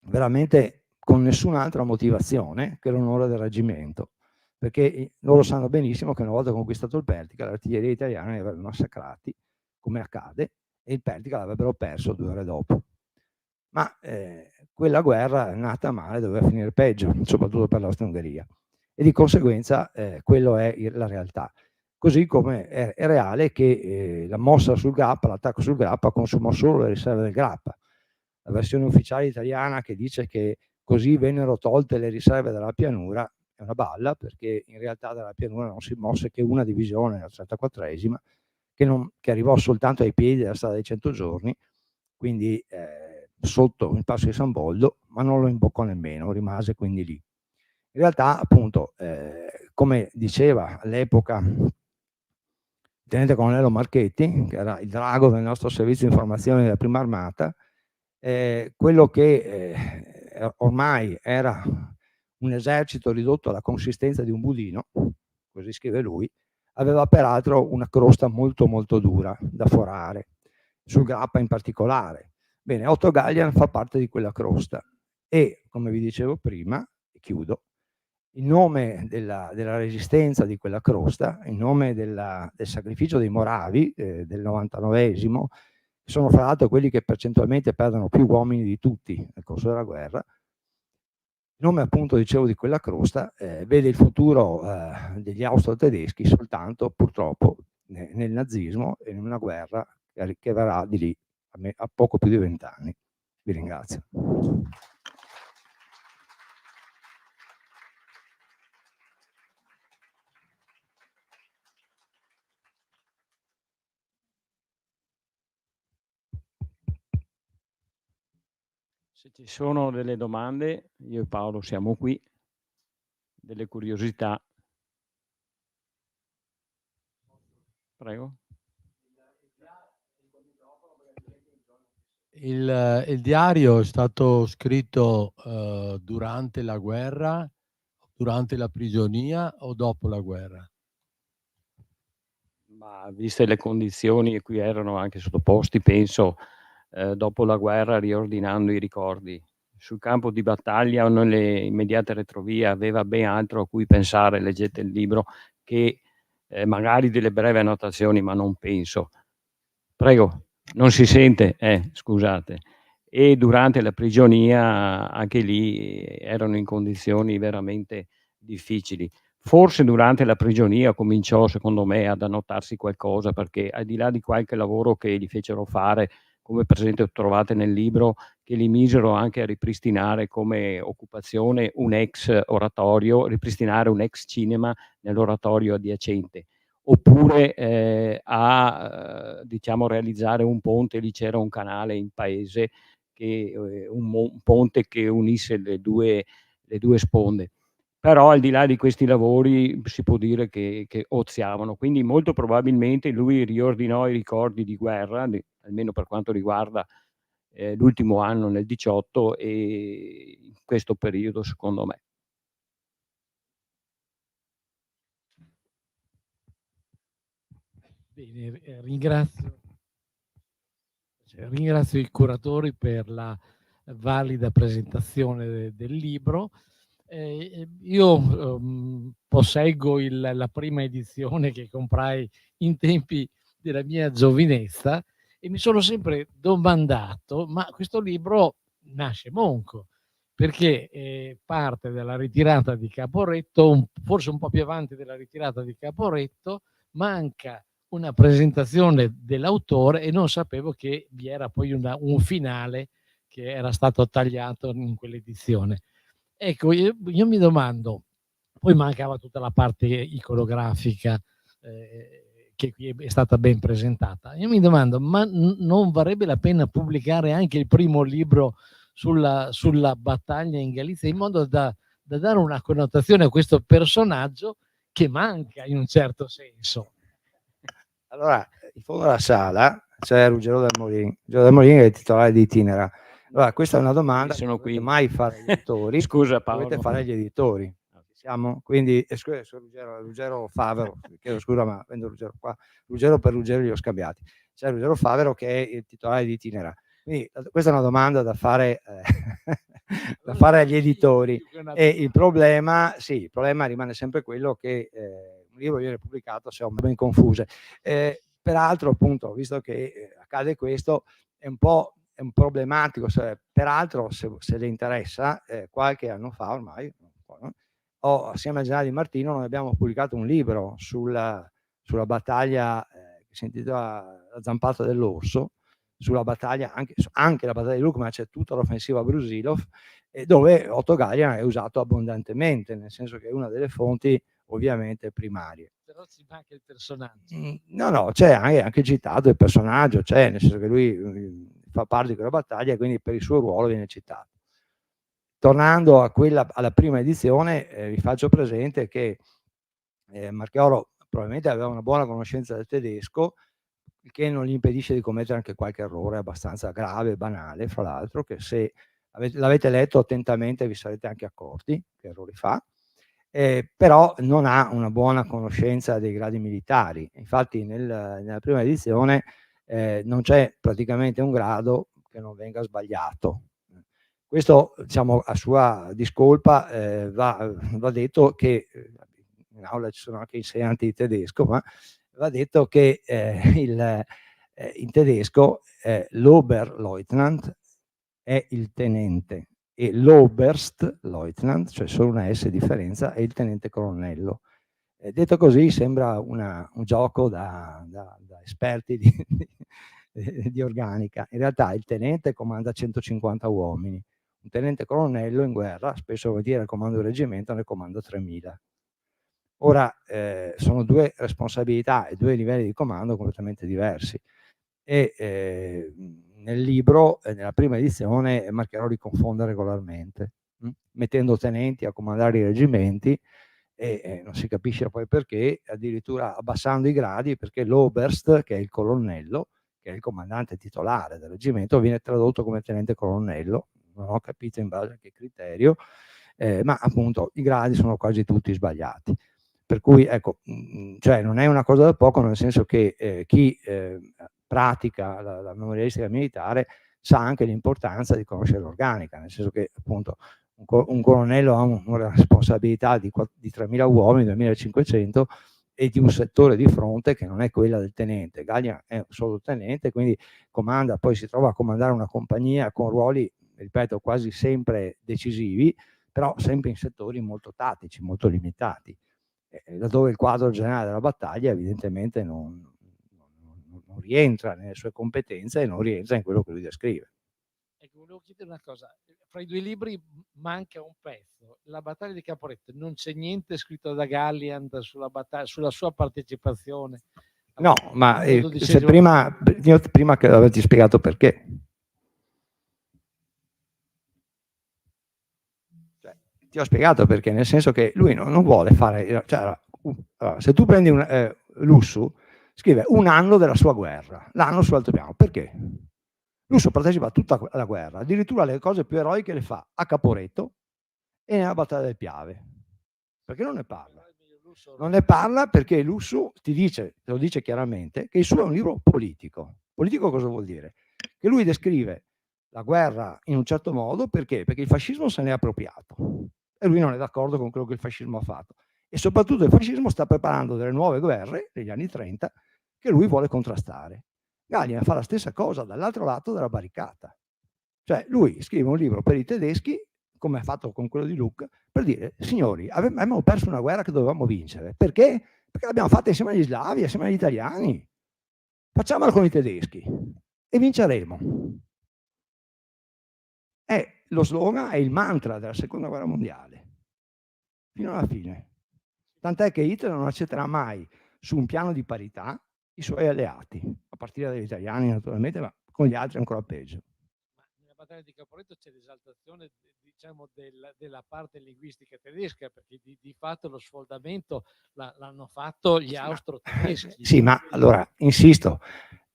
veramente con nessun'altra motivazione che l'onore del reggimento, perché loro sanno benissimo che una volta conquistato il Pertica, l'artiglieria italiana li avrebbe massacrati, come accade, e il Pertica l'avrebbero perso 2 ore dopo. Ma quella guerra nata male doveva finire peggio, soprattutto per l'Austria-Ungheria, e di conseguenza quello è la realtà. Così come è reale che la mossa sul grappa, l'attacco sul grappa, consumò solo le riserve del grappa. La versione ufficiale italiana che dice che così vennero tolte le riserve dalla pianura è una balla, perché in realtà dalla pianura non si mosse che una divisione, la 34esima, che arrivò soltanto ai piedi della strada dei 100 giorni, quindi sotto il passo di San Boldo, ma non lo imboccò nemmeno, rimase quindi lì. In realtà, appunto, come diceva all'epoca il tenente colonnello Marchetti, che era il drago del nostro servizio di informazione della prima armata, quello che ormai era un esercito ridotto alla consistenza di un budino, così scrive lui, aveva peraltro una crosta molto molto dura da forare, sul grappa in particolare. Bene, Otto Gallian fa parte di quella crosta e, come vi dicevo prima, e chiudo, in nome della resistenza di quella crosta, in nome del sacrificio dei Moravi, del 99esimo, sono fra l'altro quelli che percentualmente perdono più uomini di tutti nel corso della guerra, in nome appunto, dicevo, di quella crosta, vede il futuro degli austro-tedeschi soltanto purtroppo nel nazismo e in una guerra che verrà di lì a poco più di 20 anni. Vi ringrazio. Se ci sono delle domande, io e Paolo siamo qui, delle curiosità, Prego. Il diario è stato scritto durante la guerra, durante la prigionia o dopo la guerra? Ma viste le condizioni a cui erano anche sottoposti, penso, dopo la guerra, riordinando i ricordi. Sul campo di battaglia o nelle immediate retrovie aveva ben altro a cui pensare, leggete il libro, che magari delle brevi annotazioni, ma non penso. Prego, non si sente? Scusate. E durante la prigionia anche lì erano in condizioni veramente difficili. Forse durante la prigionia cominciò, secondo me, ad annotarsi qualcosa, perché al di là di qualche lavoro che gli fecero fare, come per esempio trovate nel libro, che li misero anche a ripristinare come occupazione un ex oratorio, ripristinare un ex cinema nell'oratorio adiacente, oppure diciamo realizzare un ponte, lì c'era un canale in paese che un ponte che unisse le due sponde. Però al di là di questi lavori si può dire che oziavano, quindi molto probabilmente lui riordinò i ricordi di guerra, almeno per quanto riguarda l'ultimo anno nel 18 e in questo periodo secondo me. Bene, ringrazio i curatori per la valida presentazione del libro. Io posseggo la prima edizione che comprai in tempi della mia giovinezza e mi sono sempre domandato, ma questo libro nasce monco, perché parte dalla ritirata di Caporetto, forse un po' più avanti della ritirata di Caporetto, manca una presentazione dell'autore e non sapevo che vi era poi un finale che era stato tagliato in quell'edizione. Ecco, io mi domando, poi mancava tutta la parte iconografica che qui è stata ben presentata. Io mi domando, ma non varrebbe la pena pubblicare anche il primo libro sulla battaglia in Galizia, in modo da dare una connotazione a questo personaggio che manca in un certo senso? Allora, in fondo alla sala c'è Ruggero Del Molin. Ruggero Del Molin è il titolare di Itinera. Allora, questa è una domanda che Sono non dovete qui. mai fare agli editori, Scusa dovete Paolo. fare agli editori. Siamo? Quindi, scusa, Ruggero Favero, chiedo scusa, ma avendo Ruggero qua, Ruggero per Ruggero li ho scambiati. C'è Ruggero Favero che è il titolare di Itinera. Quindi questa è una domanda da fare, da fare agli editori. E il problema rimane sempre quello che un libro viene pubblicato se ho ben confuse. Peraltro, appunto, visto che accade questo, è un problematico. Peraltro, se le interessa, qualche anno fa ormai, assieme a Gianni Di Martino, noi abbiamo pubblicato un libro sulla battaglia che si intitola La zampata dell'orso, sulla battaglia, anche la battaglia di Luc, ma c'è tutta l'offensiva a Brusilov, dove Otto Gallia è usato abbondantemente, nel senso che è una delle fonti ovviamente primarie. Però ci manca il personaggio. No, c'è anche citato il personaggio, c'è, nel senso che lui fa parte di quella battaglia e quindi per il suo ruolo viene citato. Tornando alla prima edizione, vi faccio presente che Marchioro probabilmente aveva una buona conoscenza del tedesco, il che non gli impedisce di commettere anche qualche errore abbastanza grave e banale, fra l'altro, che se l'avete letto attentamente vi sarete anche accorti che errori fa. Però non ha una buona conoscenza dei gradi militari. Infatti nella prima edizione non c'è praticamente un grado che non venga sbagliato. Questo, diciamo, a sua discolpa, va detto che in aula ci sono anche insegnanti di tedesco, ma va detto che in tedesco l'Oberleutnant è il tenente e l'Oberstleutnant, cioè solo una S differenza, è il tenente colonnello. Detto così sembra un gioco da esperti di organica. In realtà il tenente comanda 150 uomini, un tenente colonnello in guerra spesso vuol dire al comando del reggimento ne comanda 3000. Ora sono due responsabilità e due livelli di comando completamente diversi e nel libro, nella prima edizione, Marchioro li confonde regolarmente, mettendo tenenti a comandare i reggimenti e non si capisce poi perché, addirittura abbassando i gradi, perché l'Oberst, che è il colonnello, che è il comandante titolare del reggimento, viene tradotto come tenente colonnello, non ho capito in base a che criterio, ma appunto i gradi sono quasi tutti sbagliati. Per cui ecco, cioè non è una cosa da poco, nel senso che chi pratica la memorialistica militare sa anche l'importanza di conoscere l'organica, nel senso che appunto un colonnello ha una responsabilità di 3.000 uomini, 2.500 e di un settore di fronte che non è quella del tenente. Gallia è un sottotenente, quindi comanda, poi si trova a comandare una compagnia con ruoli, ripeto, quasi sempre decisivi, però sempre in settori molto tattici, molto limitati, laddove il quadro generale della battaglia evidentemente non rientra nelle sue competenze e non rientra in quello che lui descrive. Ecco, volevo chiedere una cosa, fra i 2 libri manca un pezzo, La battaglia di Caporetto, non c'è niente scritto da Galliand sulla sua partecipazione No, ma al se XII prima che averti spiegato perché. Cioè, ti ho spiegato perché, nel senso che lui non vuole fare, cioè, allora, se tu prendi Lussu, scrive un anno della sua guerra, l'anno sull'altopiano, perché? Lussu partecipa a tutta la guerra, addirittura le cose più eroiche le fa a Caporetto e nella battaglia del Piave. Perché non ne parla? Non ne parla perché Lussu te lo dice chiaramente, che il suo è un libro politico. Politico cosa vuol dire? Che lui descrive la guerra in un certo modo perché? Perché il fascismo se ne è appropriato e lui non è d'accordo con quello che il fascismo ha fatto. E soprattutto il fascismo sta preparando delle nuove guerre negli anni 30 che lui vuole contrastare. Gallia fa la stessa cosa dall'altro lato della barricata. Cioè lui scrive un libro per i tedeschi, come ha fatto con quello di Luc, per dire: signori, abbiamo perso una guerra che dovevamo vincere. Perché? Perché l'abbiamo fatta insieme agli slavi, assieme agli italiani. Facciamola con i tedeschi e vinceremo. È lo slogan, è il mantra della seconda guerra mondiale, fino alla fine. Tant'è che Hitler non accetterà mai su un piano di parità i suoi alleati, a partire dagli italiani naturalmente, ma con gli altri ancora peggio. Ma nella battaglia di Caporetto c'è l'esaltazione, diciamo, della parte linguistica tedesca, perché di fatto lo sfondamento l'hanno fatto gli austro-tedeschi. Sì, ma allora, insisto,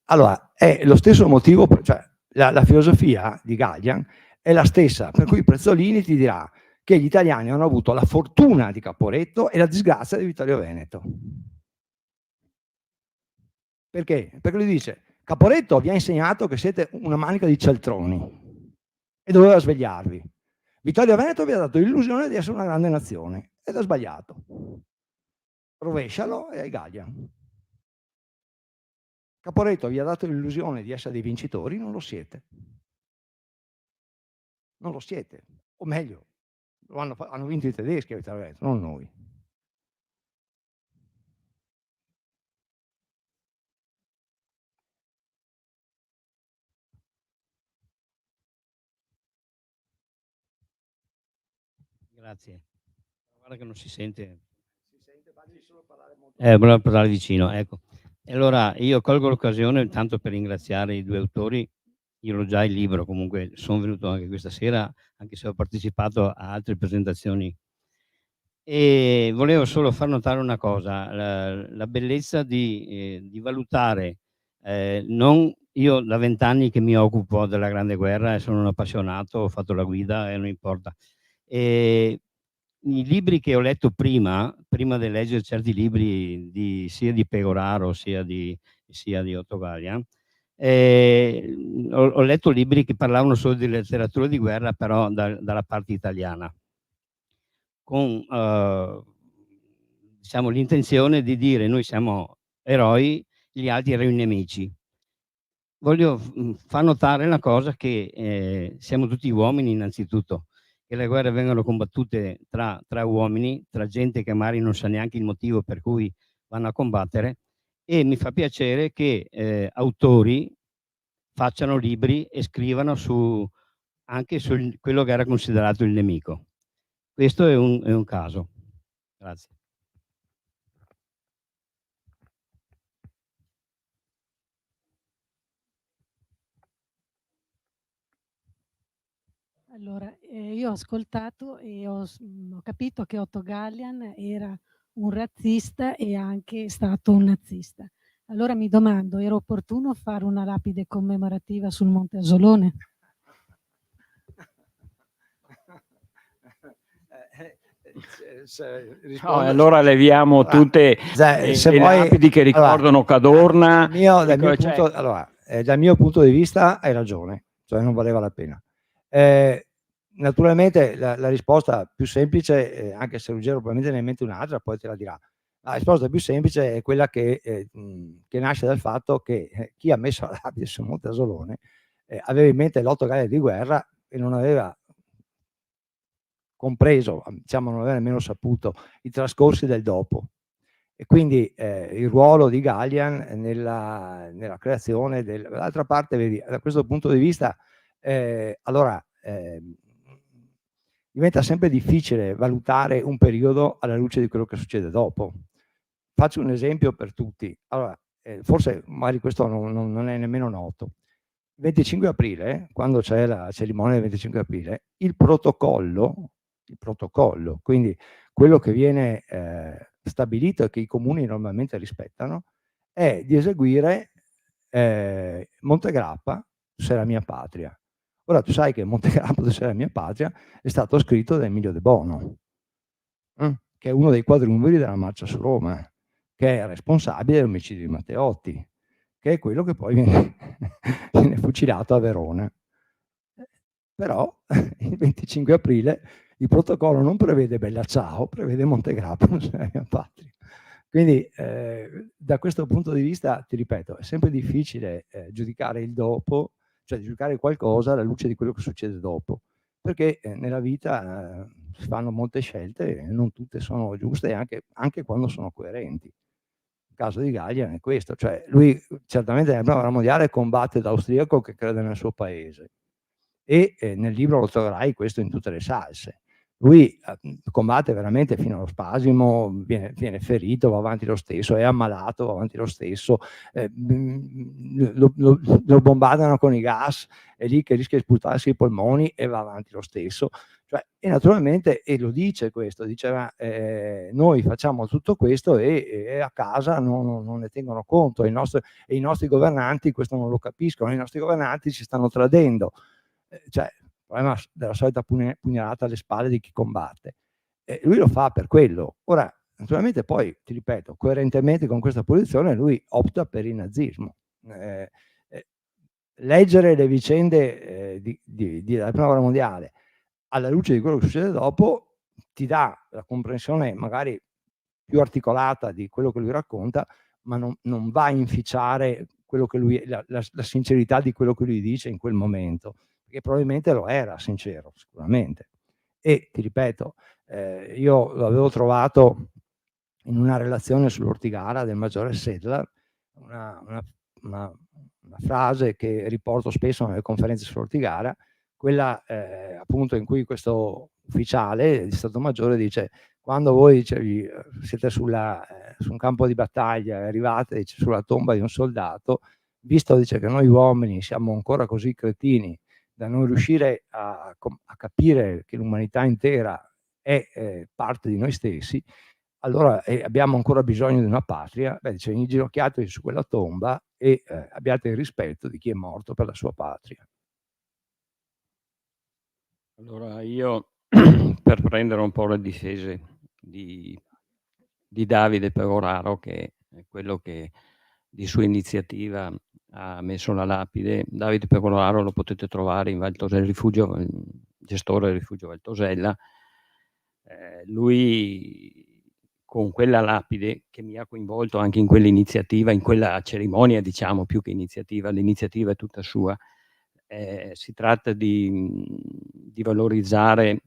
allora è lo stesso motivo, cioè la filosofia di Gallian è la stessa, per cui Prezzolini ti dirà che gli italiani hanno avuto la fortuna di Caporetto e la disgrazia di Vittorio Veneto. Perché? Perché lui dice: Caporetto vi ha insegnato che siete una manica di cialtroni e doveva svegliarvi. Vittorio Veneto vi ha dato l'illusione di essere una grande nazione ed è sbagliato. Rovescialo e hai Gallian. Caporetto vi ha dato l'illusione di essere dei vincitori, non lo siete. Non lo siete. O meglio, hanno vinto i tedeschi, non noi. Grazie. Guarda che non si sente. Si sente, basta solo parlare molto. Volevo parlare vicino, ecco. E allora io colgo l'occasione tanto per ringraziare i 2 autori. Io l'ho già il libro, comunque son venuto anche questa sera, anche se ho partecipato a altre presentazioni. E volevo solo far notare una cosa, la bellezza di valutare, non io da 20 anni che mi occupo della Grande Guerra e sono un appassionato, ho fatto la guida e non importa. I libri che ho letto prima di leggere certi libri sia di Pegoraro sia di Otto Gallia, ho letto libri che parlavano solo di letteratura di guerra, però dalla parte italiana, con diciamo l'intenzione di dire: noi siamo eroi, gli altri erano i nemici. Voglio far notare una cosa, che siamo tutti uomini innanzitutto, che le guerre vengono combattute tra uomini, tra gente che magari non sa neanche il motivo per cui vanno a combattere, e mi fa piacere che autori facciano libri e scrivano anche su quello che era considerato il nemico. Questo è un caso. Grazie. Allora, io ho ascoltato e ho ho capito che Otto Gallian era un razzista e anche stato un nazista. Allora mi domando, era opportuno fare una lapide commemorativa sul Monte Asolone? No, allora leviamo tutte le lapidi che ricordano Cadorna. Dal mio punto di vista hai ragione, cioè non valeva la pena. Naturalmente la risposta più semplice, anche se Ruggero probabilmente ne ha in mente un'altra, poi te la dirà. La risposta più semplice è quella che nasce dal fatto che chi ha messo la lapide sul Monte Asolone aveva in mente l'8 Gallia di guerra e non aveva compreso, diciamo, non aveva nemmeno saputo i trascorsi del dopo. E quindi il ruolo di Gallian nella creazione dall'altra parte, vedi, da questo punto di vista, allora diventa sempre difficile valutare un periodo alla luce di quello che succede dopo. Faccio un esempio per tutti. Allora, forse magari questo non è nemmeno noto. Il 25 aprile, quando c'è la cerimonia del 25 aprile, il protocollo, quindi quello che viene stabilito e che i comuni normalmente rispettano, è di eseguire Montegrappa, Tu sei la mia patria. Ora tu sai che Montegrappa, Tu sei la mia patria è stato scritto da Emilio De Bono, che è uno dei quadrumviri della marcia su Roma, che è responsabile dell'omicidio di Matteotti, che è quello che poi viene fucilato a Verona. Però il 25 aprile il protocollo non prevede Bella Ciao, prevede Montegrappa, non sei la mia patria. Quindi da questo punto di vista, ti ripeto, è sempre difficile giudicare il dopo, cioè giudicare qualcosa alla luce di quello che succede dopo, perché nella vita si fanno molte scelte e non tutte sono giuste, anche quando sono coerenti. Il caso di Gallian è questo, cioè lui certamente nella prima guerra mondiale combatte da austriaco che crede nel suo paese, e nel libro lo troverai questo in tutte le salse. Lui combatte veramente fino allo spasimo, viene ferito, va avanti lo stesso, è ammalato, va avanti lo stesso, lo bombardano con i gas, è lì che rischia di sputarsi i polmoni e va avanti lo stesso. Cioè, e naturalmente, e lo dice questo, diceva noi facciamo tutto questo e a casa non ne tengono conto, e i nostri governanti questo non lo capiscono, i nostri governanti ci stanno tradendo. Cioè, il problema della solita pugnalata alle spalle di chi combatte. Lui lo fa per quello. Ora, naturalmente poi, ti ripeto, coerentemente con questa posizione, lui opta per il nazismo. Leggere le vicende della prima guerra mondiale alla luce di quello che succede dopo ti dà la comprensione magari più articolata di quello che lui racconta, ma non va a inficiare quello che lui, la sincerità di quello che lui dice in quel momento, perché probabilmente lo era sincero, sicuramente. E ti ripeto, io lo avevo trovato in una relazione sull'Ortigara del maggiore Sedlar, una frase che riporto spesso nelle conferenze sull'Ortigara, quella appunto in cui questo ufficiale di Stato Maggiore dice: quando voi siete su un campo di battaglia e arrivate sulla tomba di un soldato, visto dice che noi uomini siamo ancora così cretini da non riuscire a capire che l'umanità intera è parte di noi stessi, allora abbiamo ancora bisogno di una patria. Dice, inginocchiatevi su quella tomba e abbiate il rispetto di chi è morto per la sua patria. Allora io per prendere un po' le difese di Davide Pecoraro, che è quello che di sua iniziativa ha messo la lapide. Davide Pecoraro lo potete trovare in Valtosella, il gestore del rifugio Valtosella. Lui con quella lapide, che mi ha coinvolto anche in quell'iniziativa, in quella cerimonia, diciamo, più che iniziativa, l'iniziativa è tutta sua. Si tratta di valorizzare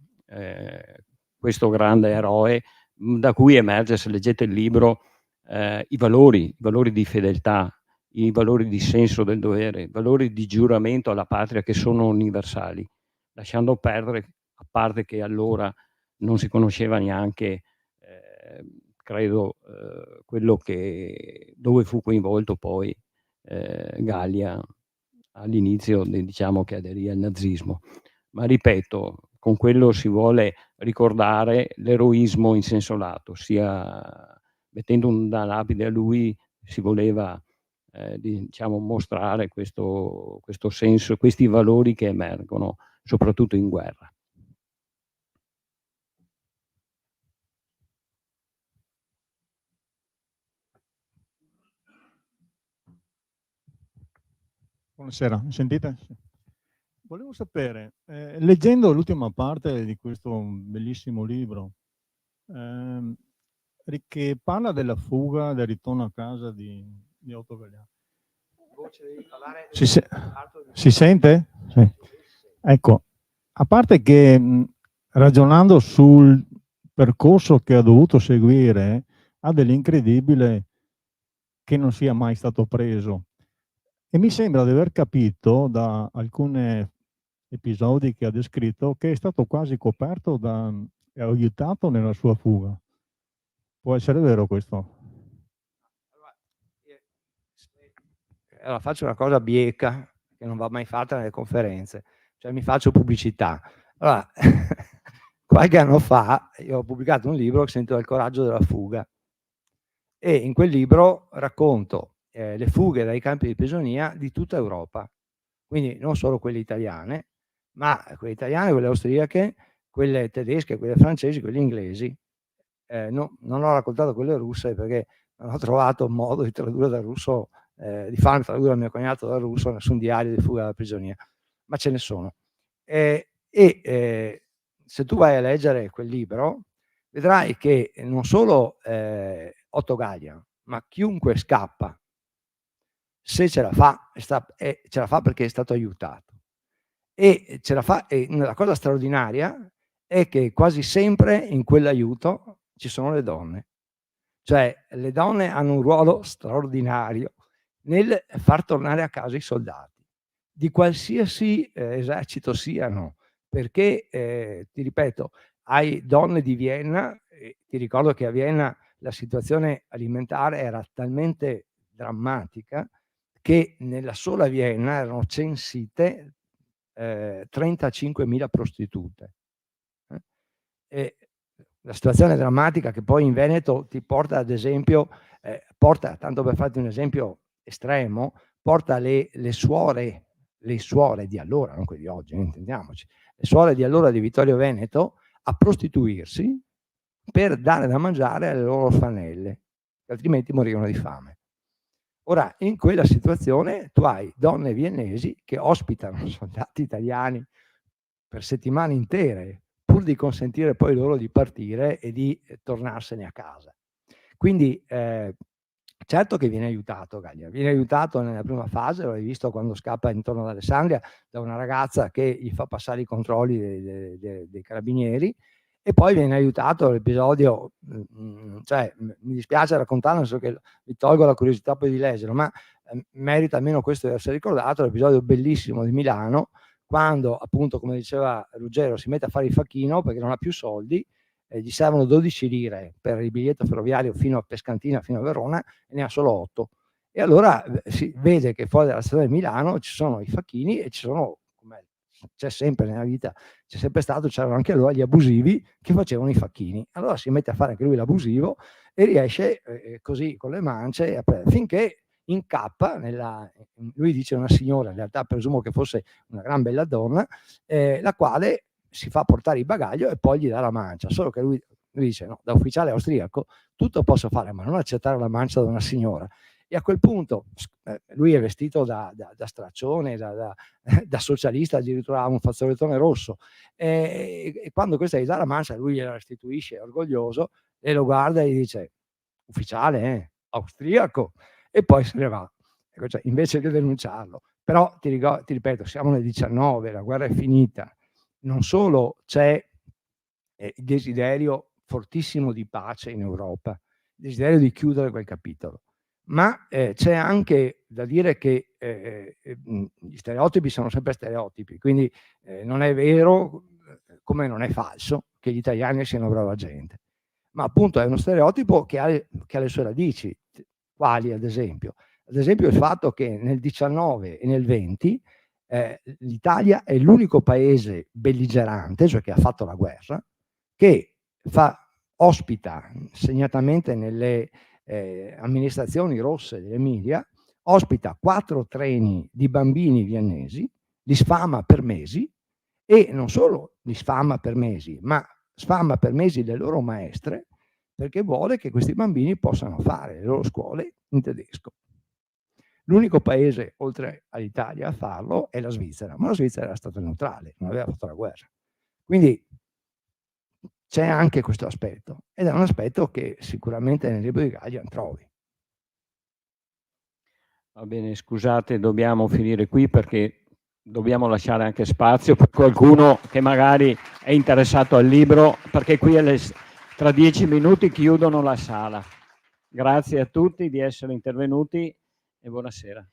questo grande eroe, da cui emerge, se leggete il libro, i valori di fedeltà, i valori di senso del dovere, i valori di giuramento alla patria, che sono universali, lasciando perdere, a parte che allora non si conosceva neanche, credo, quello dove fu coinvolto poi Gallia all'inizio, diciamo, che aderì al nazismo. Ma ripeto, con quello si vuole ricordare l'eroismo in senso lato, sia mettendo una lapide a lui si voleva diciamo mostrare questo senso, questi valori che emergono soprattutto in guerra. Buonasera, mi sentite? Sì. Volevo sapere, leggendo l'ultima parte di questo bellissimo libro, che parla della fuga, del ritorno a casa di Otto Galliano. Si sente? Sì. Ecco, a parte che ragionando sul percorso che ha dovuto seguire, ha dell'incredibile che non sia mai stato preso. E mi sembra di aver capito da alcuni episodi che ha descritto che è stato quasi coperto e aiutato nella sua fuga. Può essere vero questo? Allora, faccio una cosa bieca che non va mai fatta nelle conferenze, cioè mi faccio pubblicità. Allora, qualche anno fa io ho pubblicato un libro che si intitola Il coraggio della fuga e in quel libro racconto le fughe dai campi di prigionia di tutta Europa, quindi non solo quelle italiane, ma quelle italiane, quelle austriache, quelle tedesche, quelle francesi, quelle inglesi. Non ho raccontato quelle russe perché non ho trovato modo di tradurre dal russo, di farmi tradurre al mio cognato dal russo nessun diario di fuga dalla prigionia, ma ce ne sono. Se tu vai a leggere quel libro vedrai che non solo Otto Galliano, ma chiunque scappa, se ce la fa, ce la fa perché è stato aiutato. E ce la fa, e la cosa straordinaria è che quasi sempre in quell'aiuto ci sono le donne. Cioè le donne hanno un ruolo straordinario nel far tornare a casa i soldati, di qualsiasi esercito siano, perché ti ripeto, hai donne di Vienna, ti ricordo che a Vienna la situazione alimentare era talmente drammatica che nella sola Vienna erano censite 35.000 prostitute. E la situazione drammatica che poi in Veneto ti porta ad esempio, tanto per farti un esempio estremo, porta le suore di allora, non quelle di oggi, intendiamoci, le suore di allora di Vittorio Veneto a prostituirsi per dare da mangiare alle loro orfanelle, altrimenti morivano di fame. Ora, in quella situazione tu hai donne viennesi che ospitano soldati italiani per settimane intere, pur di consentire poi loro di partire e di tornarsene a casa. Quindi certo che viene aiutato Gallia, viene aiutato nella prima fase, l'hai visto quando scappa intorno ad Alessandria da una ragazza che gli fa passare i controlli dei carabinieri, e poi viene aiutato l'episodio, cioè mi dispiace raccontarlo, nel senso che mi tolgo la curiosità poi di leggerlo, ma merita almeno questo di essere ricordato, l'episodio bellissimo di Milano, quando appunto, come diceva Ruggero, si mette a fare il facchino perché non ha più soldi, gli servono 12 lire per il biglietto ferroviario fino a Pescantina, fino a Verona, e ne ha solo 8. E allora si vede che fuori dalla stazione di Milano ci sono i facchini e ci sono, come c'è sempre nella vita, c'è sempre stato, c'erano anche allora gli abusivi che facevano i facchini. Allora si mette a fare anche lui l'abusivo e riesce così con le mance, finché incappa lui dice una signora, in realtà presumo che fosse una gran bella donna, la quale si fa portare il bagaglio e poi gli dà la mancia, solo che lui dice no, da ufficiale austriaco tutto posso fare ma non accettare la mancia da una signora. E a quel punto lui è vestito da straccione, da socialista, addirittura ha un fazzolettone rosso, e quando questa gli dà la mancia lui gliela restituisce orgoglioso e lo guarda e gli dice ufficiale austriaco, e poi se ne va, ecco, cioè, invece di denunciarlo. Però ti ripeto, siamo nel 19, la guerra è finita, non solo c'è il desiderio fortissimo di pace in Europa, il desiderio di chiudere quel capitolo, ma c'è anche da dire che gli stereotipi sono sempre stereotipi, quindi non è vero, come non è falso, che gli italiani siano brava gente, ma appunto è uno stereotipo che ha le sue radici. Quali ad esempio? Ad esempio il fatto che nel 19 e nel 20 l'Italia è l'unico paese belligerante, cioè che ha fatto la guerra, che ospita, segnatamente nelle amministrazioni rosse dell'Emilia, ospita 4 treni di bambini viennesi, li sfama per mesi, e non solo li sfama per mesi, ma sfama per mesi le loro maestre, perché vuole che questi bambini possano fare le loro scuole in tedesco. L'unico paese, oltre all'Italia, a farlo è la Svizzera, ma la Svizzera era stata neutrale, non aveva fatto la guerra. Quindi c'è anche questo aspetto, ed è un aspetto che sicuramente nel libro di Gallian trovi. Va bene, scusate, dobbiamo finire qui perché dobbiamo lasciare anche spazio per qualcuno che magari è interessato al libro, perché qui tra 10 minuti chiudono la sala. Grazie a tutti di essere intervenuti e buonasera.